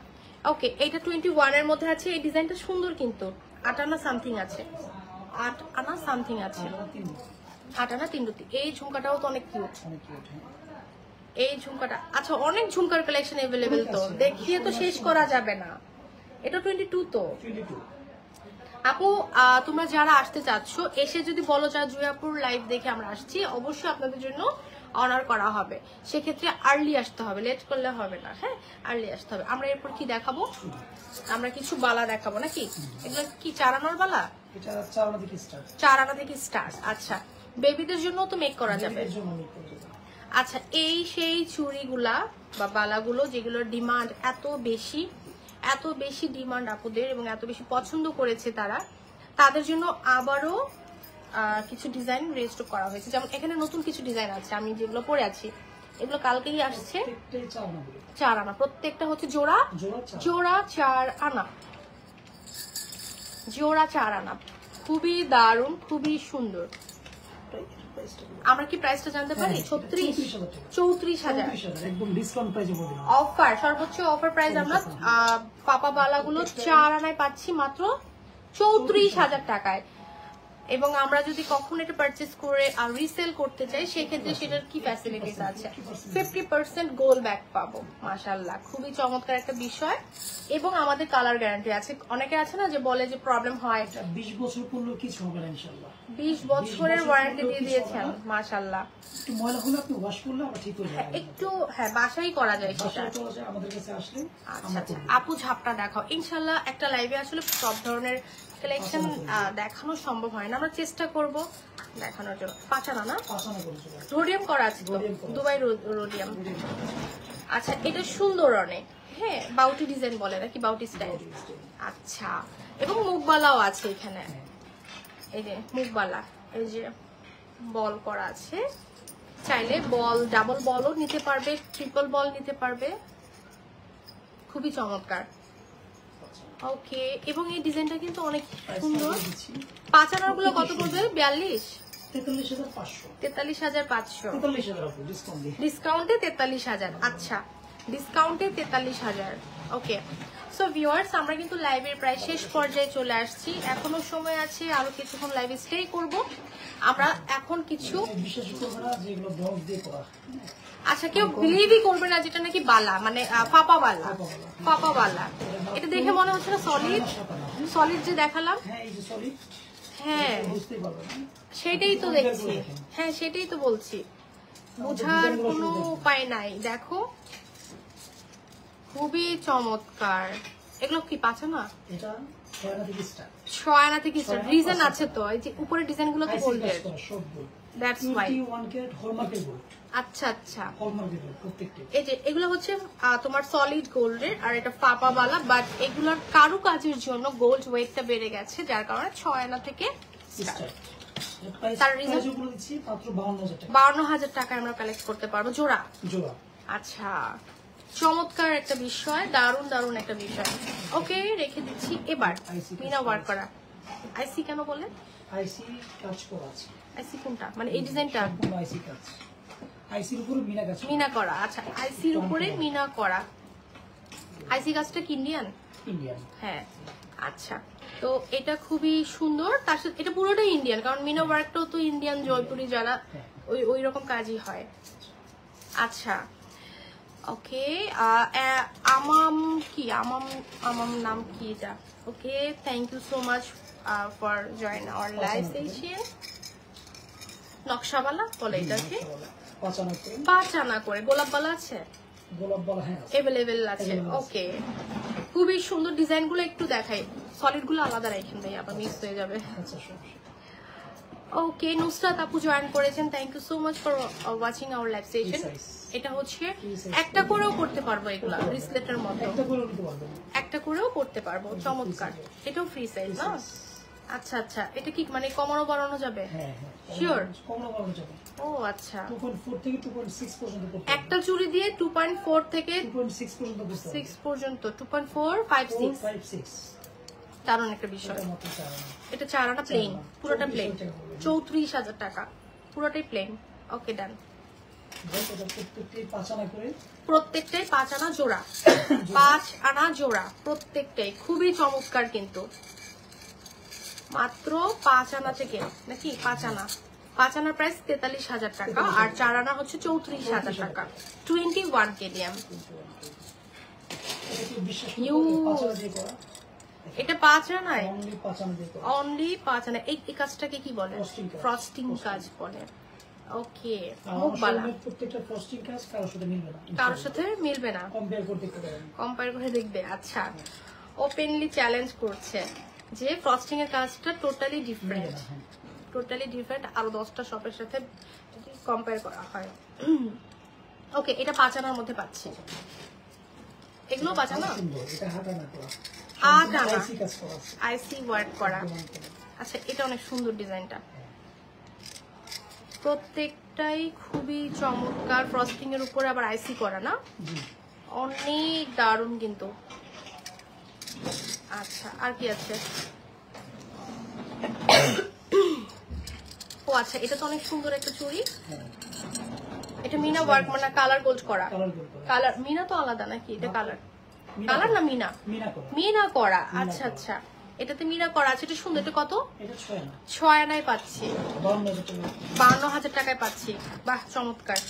ওকে, এটা 21 এর মধ্যে আছে। এই ডিজাইনটা সুন্দর, কিন্তু 8 আনা সামথিং আছে, 8 আনা সামথিং আছে, 8 আনা 3 রুটি। এই ঝুমকাটাও তো অনেক কিউট, এই ঝুমকাটা। আচ্ছা, অনেক ঝুমকার কালেকশন अवेलेबल, তো দেখিয়ে তো শেষ করা যাবে না। এটা 22 তো আপু। তোমরা যারা আসতে চাচ্ছ, এসে যদি বলো যা জুয়াপুর লাইভ দেখে আমরা আসছি, অবশ্যই আপনাদের জন্য অনার করা হবে। সেক্ষেত্রে আর্লি আসতে হবে, লেট করলে হবে না, হ্যাঁ আর্লি আসতে হবে। আমরা এরপর কি দেখাবো? আমরা কিছু বালা দেখাবো নাকি? এগুলো কি 4 আনার বালা? এটা 4 আনা থেকে স্টার্ট। 4 আনা থেকে স্টার্ট। আচ্ছা, বেবিদের জন্য তো মেক করা যাবে। আচ্ছা, এই সেই চুড়িগুলা বা বালাগুলো যেগুলোর ডিমান্ড এত বেশি ডিমান্ড আপুদের, এবং এত বেশি পছন্দ করেছে তারা, তাদের জন্য আবারও কিছু ডিজাইন রেজিস্টার করা হয়েছে। যেমন এখানে নতুন কিছু ডিজাইন আছে, আমি যেগুলো পরে আছি এগুলো কালকেই আসছে। 4 আনা, প্রত্যেকটা হচ্ছে জোড়া 4 আনা, জোড়া 4 আনা। খুবই দারুণ, খুবই সুন্দর। আমরা কি প্রাইসটা জানতে পারি? 34,000 একদম ডিসকাউন্ট প্রাইসে বলবো। অফার, সর্বোচ্চ অফার প্রাইস আমরা পাপা বালাগুলো 4 আনায় পাচ্ছি মাত্র 34,000 টাকায়। এবং আমরা যদি কখনো এটা পারচেজ করে রিসেল করতে চাই, সেক্ষেত্রে সেটার কি ফ্যাসিলিটিস আছে? 50% গোল্ড ব্যাক পাবো। মাশাআল্লাহ, খুবই চমৎকার একটা বিষয়। এবং আমাদের কালার গ্যারান্টি আছে। অনেকে আছে না যে বলে যে প্রবলেম হয়, 20 বছর পর্যন্ত কিছু হবে না ইনশাআল্লাহ। 20 বছরের ওয়ারেন্টি দিয়ে দিয়েছেন, মাশাআল্লাহ। একটু ময়লা হলে আপনি ওয়াশ করলে আবার ঠিক হয়ে যাবে। একটু হ্যাঁ, বাসাই করা যায় সেটা। আমাদের কাছে আসলে আচ্ছা, আপু ঝাপটা দেখাও ইনশাআল্লাহ। একটা লাইভে আসলে সব ধরনের কালেকশন দেখানো সম্ভব হয় না, আমরা চেষ্টা করব দেখানোর জন্য। 5 আনা না, রোডিয়াম করা আছে তো, দুবাই রোডিয়াম। আচ্ছা, এটা সুন্দর অনেক, হ্যাঁ বাউটি ডিজাইন বলে নাকি, বাউটি স্টাইল। আচ্ছা, এবং মুখবালাও আছে এখানে, এই যে মুখবালা, এই যে বল করা আছে। চাইলে বল, ডাবল বলও নিতে পারবে, ট্রিপল বল নিতে পারবে। খুবই চমৎকার। ওকে, এবং এই ডিজাইনটা কিন্তু অনেক সুন্দর। 5 আনার গুলো কত পড়বে? 43,500 ডিসকাউন্টে 43,000। আচ্ছা, ডিসকাউন্টে 43,000। ওকে, সো ভিউয়ার্স, আমরা কিন্তু লাইভের প্রায় শেষ পর্যায়ে চলে আসছি। এখনো সময় আছে, আরো কিছুক্ষণ লাইভে স্টে করব। আমরা এখন কিছু আচ্ছা, কেউ বিলিভই করবে না যেটা নাকি বালা, মানে পাপা বালা। এটা দেখে মনে হচ্ছে না সলিড যে দেখালাম, হ্যাঁ সেটাই তো দেখছি, হ্যাঁ সেটাই তো বলছি, বোঝার কোনো উপায় নাই। দেখো খুবই চমৎকার। এগুলো কি 5 আনা? 6 আনা থেকে স্টার্ট। রিজন আছে তো, এই যে উপরে ডিজাইন গুলো তো গোল্ডের, দ্যাটস ওয়াই। আচ্ছা আচ্ছা, এই যে এগুলো হচ্ছে তোমার সলিড গোল্ডের, আর এটা পাপা বালা, বাট এগুলোর কারুকাজের জন্য গোল্ড ওয়েটটা বেড়ে গেছে, যার কারণে 6 আনা থেকে তার রিজন 52,000 টাকা আমরা কালেক্ট করতে পারবো জোড়া। আচ্ছা, চমৎকার একটা বিষয়, দারুণ দারুণ একটা বিষয়। ওকে, রেখে দিচ্ছি। এবার মিনা ওয়ার্ক করা আইসি কেন বলে? আইসি কাজ করা আছে। আইসি কোনটা? মানে এই ডিজাইনটা আইসি কাজ, আইসির উপরে মিনা করা। আচ্ছা, আইসির উপরে মিনা করা। আইসি কাজটা কি ইন্ডিয়ান? হ্যাঁ, আচ্ছা। তো এটা খুবই সুন্দর, তার সাথে এটা পুরোটাই ইন্ডিয়ান, কারণ মিনা ওয়ার্কটাও তো ইন্ডিয়ান, জয়পুরি যারা ওই রকম কাজই হয়। আচ্ছা, ওকে, আমাম নাম কি এটা? Okay, thank you so much for join our live session. নকশাওয়ালা বলে এটাকে, 5 আনা করে। গোলাপ বালা আছে, এভেলেবেল আছে। ওকে, খুবই সুন্দর ডিজাইন গুলো একটু দেখাই, সলিড গুলো আলাদা রাখেন ভাই, আবার মিস হয়ে যাবে। ওকে, নুসরাত আপু জয়েন করেছেন, thank you so much for watching our live session. এটা হচ্ছে একটা করেও করতে পারবো, এগুলা ব্রেসলেটের মতো একটা করেও করতে পারবো, চমৎকার। এটাও ফ্রি সাইজ না? আচ্ছা আচ্ছা, এটা কি মানে কমানো বাড়ানো যাবে? শিওর, ও আচ্ছা। 2.4 থেকে 2.6 পর্যন্ত একটা চুড়ি দিয়ে 2.4 থেকে 6 পর্যন্ত, 2.4 5 6। দারুণ একটা বিষয়। এটা 4 আনা প্লেন, পুরোটা প্লেন, 34,000 টাকা, পুরোটাই প্লেন। ওকে ডান। প্রত্যেকটাই 5 আনা জোড়া, 5 আনা জোড়া প্রত্যেকটাই, খুবই চমৎকার কিন্তু। মাত্র 5 আনা থেকে নাকি 5 আনা, 5 আনার প্রাইস 43,000 টাকা, আর 4 আনা হচ্ছে 34,000 টাকা। 21 কেডিএম। এটা 5 আনায় অনলি 5 আনা। এই কাজটাকে কি বলে? ফ্রস্টিং কাজ বলে। ওকে, মুখবালা। প্রত্যেকটা ফ্রস্টিং কাজ কারোর সাথে মিলবে না, কম্পেয়ার করে দেখবে। আচ্ছা, ওপেনলি চ্যালেঞ্জ করছে যে ফ্রস্টিং এর কাজটা টোটালি ডিফারেন্ট, টোটালি ডিফারেন্ট, আরো 10টা শপের সাথে কম্পেয়ার করা হয়। ওকে, এটা 5 আনার মধ্যে পাচ্ছি। এগুলো 5 আনা, 8 আনা আইসি ওয়ার্ক করা। আচ্ছা, এটা অনেক সুন্দর ডিজাইনটা, প্রত্যেকটাই খুবই চমৎকার। ফ্রস্টিং এর উপরে আবার আইসি করা না, অনেক দারুণ কিন্তু। আচ্ছা, আর কি আছে? ও আচ্ছা, এটা তো অনেক সুন্দর একটা চুড়ি। এটা মিনা ওয়ার্ক, মানে কালার গোল্ড করা। কালার মিনা তো আলাদা নাকি? এটা কালার, কালার না মিনা? মিনা করা। আচ্ছা আচ্ছা, এটাতে মিনা করা আছে। এটা সুন্দর। এটা কত? 6 আনায় পাচ্ছি, 52,000 টাকায় পাচ্ছি। বাহ, চমৎকার।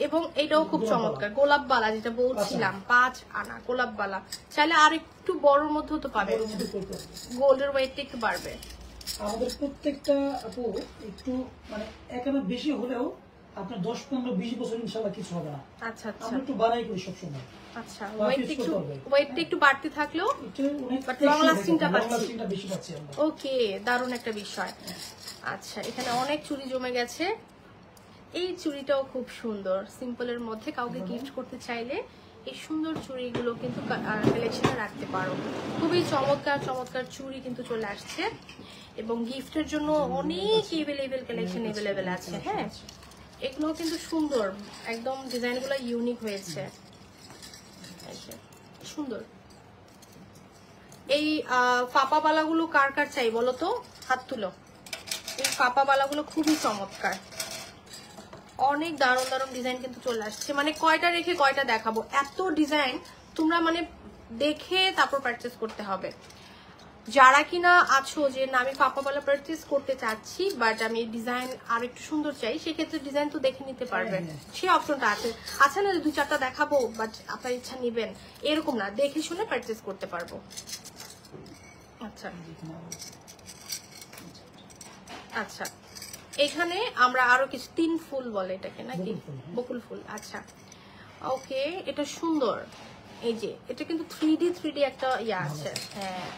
এবং এটাও খুব চমৎকার, গোলাপ বালা, যেটা বলছিলাম 5 আনা গোলাপ বালা। চাইলে আর একটু বড়র মধ্যেও তো পাবে, গোল্ডের ওয়েটটা একটু বাড়বে। আমাদের প্রত্যেকটা আপু একটু মানে একেবারে বেশি হলেও আপনার 10, 15, 20 বছর ইনশাআল্লাহ কিছু হবে না। আচ্ছা আচ্ছা, আমরা একটু বাড়াই করি সব সময়। আচ্ছা, ওয়েটটা একটু বাড়তে থাকলেও বাট লং লাস্টিংটা বেশি পাচ্ছি আমরা। ওকে, দারুণ একটা বিষয়। আচ্ছা, এখানে অনেক চুড়ি জমে গেছে। এই চুড়িটাও খুব সুন্দর, সিম্পলের মধ্যে কাউকে গিফট করতে চাইলে এই সুন্দর চুড়িগুলো কিন্তু কালেকশনে রাখতে পারো। খুবই চমৎকার চমৎকার চুড়ি কিন্তু চলে আসছে, এবং গিফটের জন্য অনেক এভেলেবেল কালেকশন এভেলেবেল আছে। হ্যাঁ, এগুলো কিন্তু সুন্দর, একদম ডিজাইনগুলো ইউনিক হয়েছে, সুন্দর। এই ফাপা বালাগুলো কার কার চাই বলো তো? হাত তুলো। এই ফাপা বালাগুলো খুবই চমৎকার, অনেক দারুণ দারুণ ডিজাইন কিন্তু চলে আসছে। মানে কয়টা রেখে কয়টা দেখাবো, এত ডিজাইন তোমরা মানে দেখে তারপর পারচেস করতে হবে। যারা কিনা আছো যে না আমি ফাপাবালা পারচেস করতে চাচ্ছি বাট আমি ডিজাইন আর একটু সুন্দর চাই, সেক্ষেত্রে ডিজাইন তো দেখে নিতে পারবে, সেই অপশনটা আছে। আচ্ছা না, 2-4টা দেখাবো বাট আপনার ইচ্ছা নিবেন এরকম না, দেখে শুনে পারচেস করতে পারবো। আচ্ছা আচ্ছা, এখানে আমরা আরো কিছু 3 ফুল বলে এটাকে নাকি, বকুল ফুল। আচ্ছা ওকে, এটা সুন্দর। এই যে এটা কিন্তু 3D একটা ইয়া আছে। হ্যাঁ,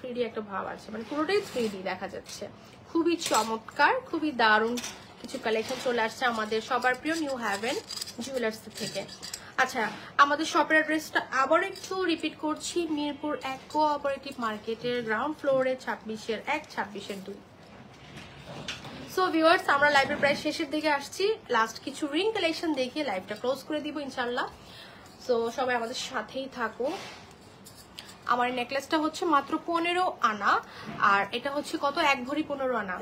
3D একটা ভাব আছে, মানে পুরোটাই 3D দেখা যাচ্ছে। খুবই চমৎকার, খুবই দারুণ কিছু কালেকশন চলে আসছে আমাদের সবার প্রিয় নিউ হ্যাভেন জুয়েলার্স থেকে। আচ্ছা, আমাদের শপের অ্যাড্রেসটা আবার একটু রিপিট করছি, মিরপুর 1 কোঅপারেটিভ মার্কেটের গ্রাউন্ড ফ্লোরে 26-1, 26-2। সো ভিউয়ার্স, আমরা লাইভের প্রায় শেষের দিকে আসছি। লাস্ট কিছু রিং কালেকশন দেখিয়ে লাইভটা ক্লোজ করে দিব ইনশাল্লাহ। সো সবাই আমাদের সাথেই থাকো। আমার নেকলেসটা হচ্ছে মাত্র 15 আনা, আর এটা হচ্ছে কত? 1 ভরি 15 আনা,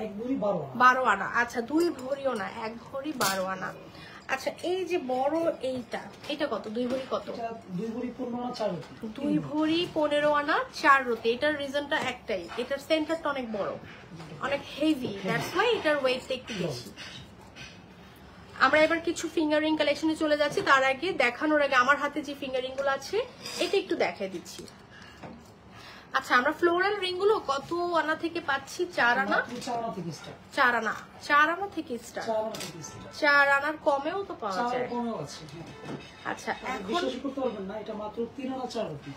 12 আনা। আচ্ছা, 2 ভরিও না, 1 ভরি 12 আনা। আচ্ছা, এই যে বড় এইটা কত? 2 ভরি কত? 2 ভরি 15 আনা 4 রতি। 2 ভরি 15 আনা 4 রতি। এটার রিজনটা একটাই, এটার সেন্টারটা অনেক বড়, অনেক হেভি, দ্যাটস ওয়াই এটার ওয়েটটা একটু বেশি। আমরা এবার কিছু ফিঙ্গারিং কালেকশনে চলে যাচ্ছি। তার আগে দেখানোর আগে আমার হাতে যে ফিঙ্গারিং গুলো আছে এটা একটু দেখাই দিচ্ছি। আচ্ছা, আমরা ফ্লোরাল রিং গুলো কত আনা থেকে পাচ্ছি? 4 আনা, 4 আনা, 4 আনা থেকে স্টার্ট। 4 আনার কমেও তো পাওয়া যায়। আচ্ছা, এখন বিশ্বাস করতে পারবেন না, এটা মাত্র 3 আনা 4 রতি।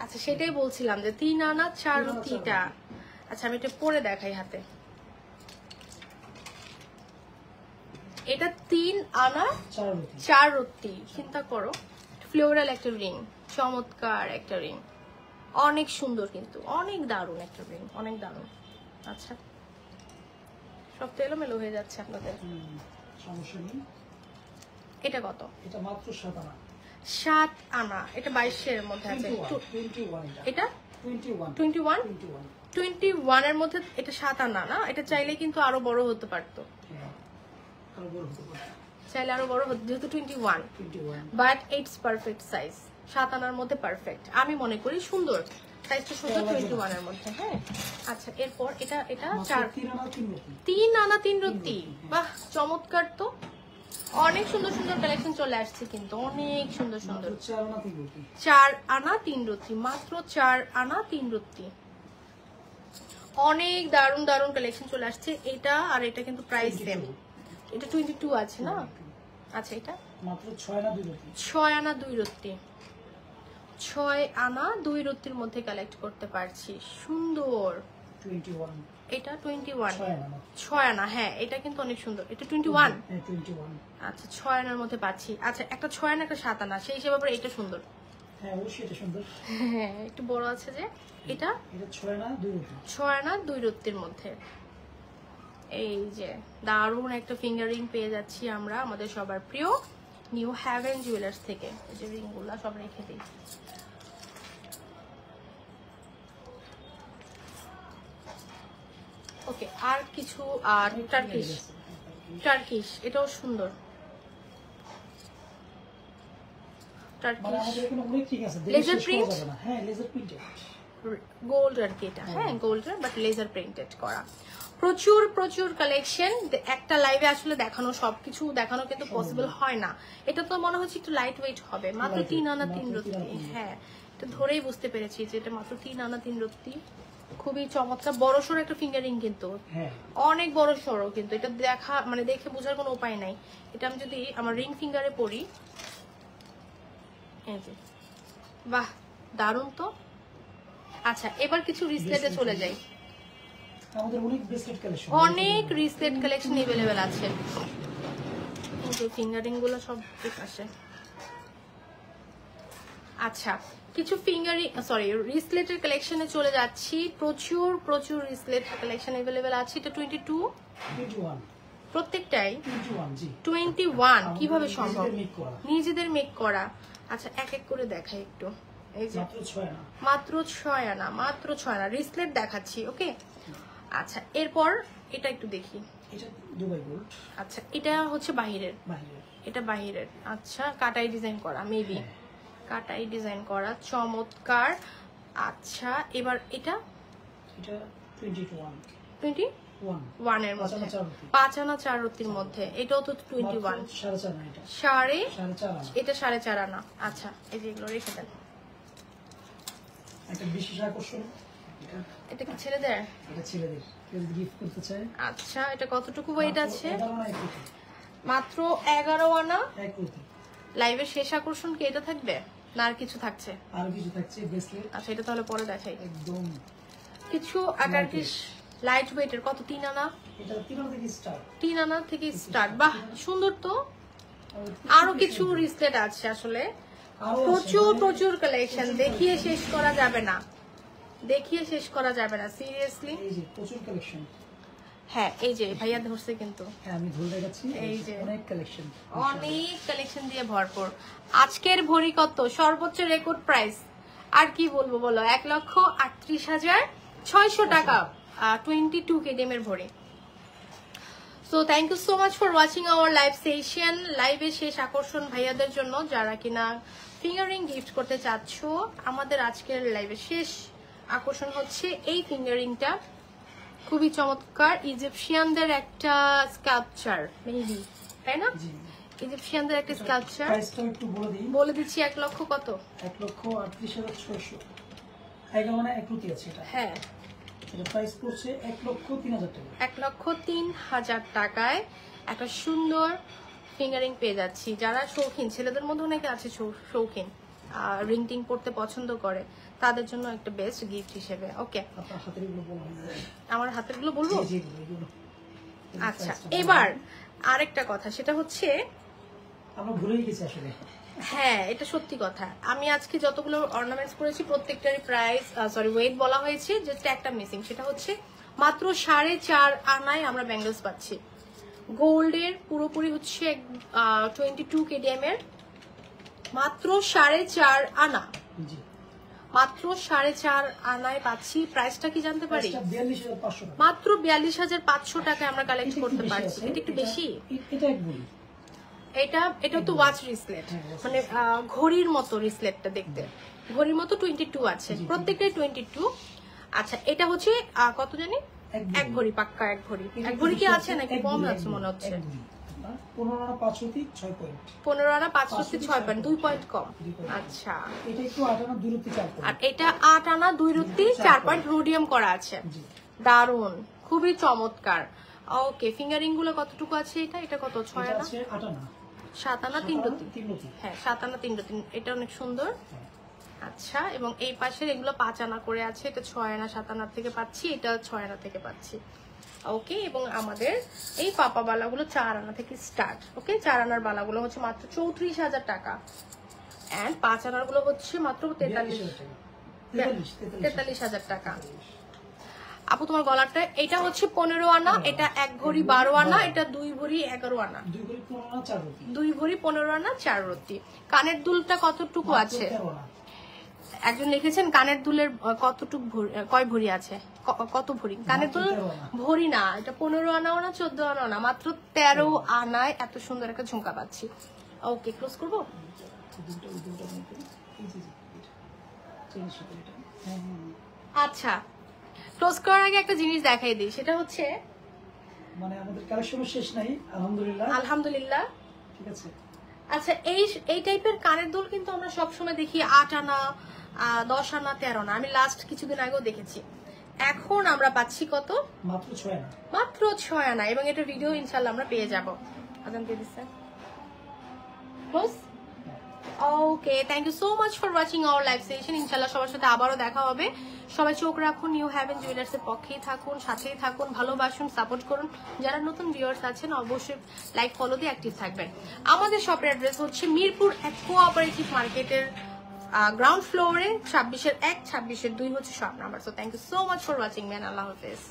আচ্ছা, সেটাই বলছিলাম যে 3 আনা 4 রতিটা। আচ্ছা, আমি এটা পরে দেখাই হাতে। এটা 3 আনা 4 রতি। চিন্তা করো, ফ্লোরাল একটা রিং, চমৎকার একটা রিং, অনেক সুন্দর কিন্তু অনেক দারুণ একটা রিং, অনেক দারুণ। আচ্ছা, সব তো এলোমেলো হয়ে যাচ্ছে আপনাদের, সমস্যা নেই। এটা কত? এটা মাত্র 7 আনা। 7 আনা, এটা 22-এর মধ্যে আছে। এটা 21 21 এর মধ্যে এটা 7 আনা না, এটা চাইলে কিন্তু আরো বড় হতে পারতো, চাইলে আরো বড় হতো, যেহেতু 21 বাট ইটস পারফেক্ট সাইজ, 7 আনার মধ্যে পারফেক্ট আমি মনে করি, সুন্দর সাইজটা, সুন্দর 21 এর মধ্যে। হ্যাঁ আচ্ছা, এরপর এটা 3 আনা 3 রত্তি, বাহ চমৎকার তো, অনেক সুন্দর সুন্দর কালেকশন চলে আসছে কিন্তু, অনেক সুন্দর সুন্দর। 4 আনা 3 রত্তি, মাত্র 4 আনা 3 রত্তি, অনেক দারুণ দারুণ কালেকশন চলে আসছে। এটা আর এটা কিন্তু প্রাইস সেম, এটা 22 আছে না, আচ্ছা এটা মাত্র 6 আনা 2 রত্তি, 6 আনা 2 রত্তি, 6 আনা 2 রত্তির মধ্যে কালেক্ট করতে পারছি, সুন্দর। 21 এটা 21 6 আনা, হ্যাঁ এটা কিন্তু অনেক সুন্দর, এটা 21 21 আচ্ছা 6 আনার মধ্যে পাচ্ছি। আচ্ছা একটা 6 আনা একটা 7 আনা, সেই হিসেবে আবার এটা সুন্দর, হ্যাঁ অবশ্যই এটা সুন্দর, হ্যাঁ একটু বড় আছে যে, এটা 6 আনা 2 রত্তি, 6 আনা 2 রত্তির মধ্যে। এই যে দারুণ একটা ফিঙ্গারিং পেয়ে যাচ্ছি আমরা আমাদের সবার প্রিয় নিউ হ্যাভেন জুয়েলার্স থেকে। এই যে রিংগুলা সব রেখে দিই, ওকে। আর কিছু টার্কিশ এটাও সুন্দর, লেজার প্রিন্ট, হ্যাঁ লেজার প্রিন্টেড গোল্ড আর কি এটা, হ্যাঁ গোল্ডের বাট লেজার প্রিন্টেড করা, প্রচুর প্রচুর কালেকশন। একটা লাইভে আসলে দেখানো সবকিছু দেখানো কিন্তু পসিবল হয় না, এটা তো মনে হচ্ছে একটু লাইট ওয়েট হবে, মাত্র 3 আনা 3 রত্তি, হ্যাঁ এটা ধরেই বুঝতে পেরেছি যে এটা মাত্র 3 আনা 3 রত্তি, খুবই চমৎকার বড় সড়ো একটা ফিঙ্গারিং কিন্তু, অনেক বড় সড়ো কিন্তু, এটা দেখা মানে দেখে বোঝার কোনো উপায় নাই। এটা আমি যদি আমার রিং ফিঙ্গারে পরি, এই যে বাহ দারুণ তো। আচ্ছা এবার কিছু রিসলেটে চলে যাই, আমাদের অনেক ব্রেসলেট কালেকশন, অনেক রিসলেট কালেকশন अवेलेबल আছে, এই যে ফিঙ্গারিং গুলো সব ঠিক আছে। আচ্ছা কিছু রিসলেটের কালেকশনে চলে যাচ্ছি, প্রচুর প্রচুর রিসলেট কালেকশন अवेलेबल আছে। এটা 21 প্রত্যেকটাই 21, কিভাবে সম্ভব, নিজেদের মেক করা। আচ্ছা এক এক করে দেখাই একটু, এই যে মাত্র 6 আনা, মাত্র 6 আনা রিসলেট দেখাচ্ছি, ওকে। আচ্ছা এরপর এটা একটু দেখি, এটা দুবাই গোল্ড, আচ্ছা এটা হচ্ছে বাহিরের, এটা বাহিরের, আচ্ছা কাটাই ডিজাইন করা, মেবি কাটাই ডিজাইন করা, চমৎকার। আচ্ছা এবার এটা 21 এর মধ্যে, 5 আনা 4 রত্তির মধ্যে, এটাও তো 21, এটা 4.5 আনা। আচ্ছা এই যে এগুলো রেখে দেন, একটা বিশেষ আকর্ষণ, এটা কি ছেলেদের? এটা ছেলেদের, কেউ গিফট করতে চায়। আচ্ছা এটা কতটুকু ওয়েট আছে? মাত্র 11 আনা। লাইভের শেষ আকর্ষণ কি এটা থাকবে না আর কিছু থাকছে? আর কিছু থাকছে ব্রেসলেট। আচ্ছা এটা তাহলে পরে দেখাই। একদম কিছু টার্কিশ লাইট ওয়েটের, কত 3 আনা? এটা 3 আনা থেকে স্টার্ট, 3 আনা থেকে স্টার্ট, বাহ সুন্দর তো। আরো কিছু রিসলেট আছে, আসলে প্রচুর প্রচুর কালেকশন, দেখিয়ে শেষ করা যাবে না, দেখিয়ে শেষ করা যাবে না সিরিয়াসলি, এই যে প্রচুর কালেকশন। হ্যাঁ এই যে ভাইয়া ধরছে কিন্তু, হ্যাঁ আমি ধরে দেখাচ্ছি, এই যে অনেক কালেকশন, অনেক কালেকশন দিয়ে ভরপুর। আজকের ভরি কত? সর্বোচ্চ রেকর্ড প্রাইস, আর কি বলবো বলো, 1,38,600 টাকা 22 কেডিএম এর ভরি। So thank you so much for watching our live session. লাইভে শেষ আকর্ষণ ভাইয়াদের জন্য যারা কিনা ফিঙ্গারিং গিফট করতে চাচ্ছ, আমাদের আজকের লাইভে শেষ আকর্ষণ হচ্ছে এই ফিঙ্গারিংটা, খুবই চমৎকার, ইজিপশিয়ানদের একটা স্কাল্পচার মেবি, তাই না? ইজিপশিয়ানদের একটা স্কাল্পচার, প্রাইসটা একটু বলে দিচ্ছি। 1 লক্ষ কত? 1,38,600, 11 মানে 1 রুটি আছে এটা, হ্যাঁ এটা প্রাইস পড়ছে 1,03,000 টাকা, 1,03,000 টাকায় একটা সুন্দর ফিঙ্গারিং পেয়ে যাচ্ছি। যারা শৌখিন, ছেলেদের মধ্যে অনেকে আছে শৌখিন, রিং টিং পড়তে পছন্দ করে, তাদের জন্য একটা বেস্ট গিফট হিসেবে। ওকে আমার হাতের গুলো বলবো। আচ্ছা এবার আরেকটা কথা, সেটা হচ্ছে আমরা ভুলেই গেছি আসলে, হ্যাঁ এটা সত্যি কথা, আমি আজকে যতগুলো অর্নামেন্টস করেছি প্রত্যেকটারই প্রাইস ওয়েট বলা হয়েছে, জাস্ট একটা মিসিং, সেটা হচ্ছে মাত্র 4.5 আনায় আমরা ব্যাঙ্গলস পাচ্ছি। গোল্ডের পুরোপুরি হচ্ছে 22 কেডিএম এর, মাত্র 4.5 আনা, মাত্র 4.5 আনায় পাচ্ছি। প্রাইসটা কি জানতে পারি? 42,500 টাকা। মাত্র 42,500 টাকায় আমরা কালেক্ট করতে পারছি। এটা একটু বেশি। এটা এক ভরি। এটা তো ওয়াচ রিসলেট, মানে ঘড়ির মতো রিসলেটটা দেখতে, ঘড়ির মতো 22 আছে, প্রত্যেকটাই 22। আচ্ছা, এটা হচ্ছে কত জানি? এক ভরি, পাক্কা এক ভরি। এক ভরি কি আছে নাকি কম আছে মনে হচ্ছে? 15 আনা 5 রতি 6 পয়েন্ট। 15 আনা 5 রতি 6 পয়েন্ট, 2 পয়েন্ট কম। আচ্ছা, এটা একটু 8 আনা 2 রতি 4 পয়েন্ট। আর এটা 8 আনা 2 রতি 4 পয়েন্ট রোডিয়াম করা আছে। দারুন, খুবই চমৎকার। ওকে, ফিঙ্গারিং গুলো কতটুকু আছে? এটা কত? 6 আনা, 8 আনা, 7 আনা 3 রতি। হ্যাঁ, 7 আনা 3 রতি। এটা অনেক সুন্দর। আচ্ছা, এবং এই পাশের এগুলো 5 আনা করে আছে। এটা 6 আনা 7 আনা থেকে পাচ্ছি, এটা 6 আনা থেকে পাচ্ছি। ওকে, এবং আমাদের এই পাপা বালাগুলো 4 আনা থেকে স্টার্ট। ওকে, 4 আনার বালাগুলো হচ্ছে মাত্র 34,000 টাকা, এন্ড 5 আনার গুলো হচ্ছে মাত্র 43,000 টাকা। আপু তোমার গলাটা, এটা হচ্ছে 15 আনা, এটা 1 ভরি 12 আনা, এটা 2 ভরি 11 আনা, 2 ভরি 15 আনা 4 রতি। কানের দুলটা কতটুকু আছে? একজন লিখেছেন কানের দুলের কতটুকু কয় ভরি আছে, কত ভরি কানের দুল? ভরি না, এটা 15 আনাও না 14 আনাও না, মাত্র 13 আনায় এত সুন্দর একটা ঝুমকা পাচ্ছি। ওকে, ক্লোজ করবো। আচ্ছা, ক্লোজ করার আগে একটা জিনিস দেখাই দিই, সেটা হচ্ছে মানে আমাদের কালেকশন শেষ নাই, আলহামদুলিল্লাহ। আলহামদুলিল্লাহ, ঠিক আছে। আচ্ছা, এই টাইপের কানের দুল কিন্তু আমরা সবসময় দেখি 8 আনা 10 আনা 13 আনা। আমি লাস্ট কিছুদিন আগেও দেখেছি। এখন আমরা পাচ্ছি কত? মাত্র 6 আনা, মাত্র 6 আনা, এবং এটা ভিডিও ইনশাআল্লাহ আমরা পেয়ে যাব। আজান দিয়ে দিচ্ছেন। Close. Okay, thank you so much for watching our live session. ইনশাআল্লাহ সবার সাথে আবারও দেখা হবে। সবাই চোখ রাখুন নিউ হ্যাভেন জুয়েলার্স এর পক্ষেই থাকুন, সাথেই থাকুন, ভালোবাসুন, সাপোর্ট করুন। যারা নতুন ভিউয়ার্স আছেন অবশ্যই লাইক ফলো দিয়ে অ্যাক্টিভ থাকবেন। আমাদের শপের অ্যাড্রেস হচ্ছে মিরপুর কোঅপারেটিভ মার্কেটের গ্রাউন্ড ফ্লোরে 26-এর 1, 26-এর 2 হচ্ছে shop number. So thank you so much for watching man. আল্লাহ হাফেজ।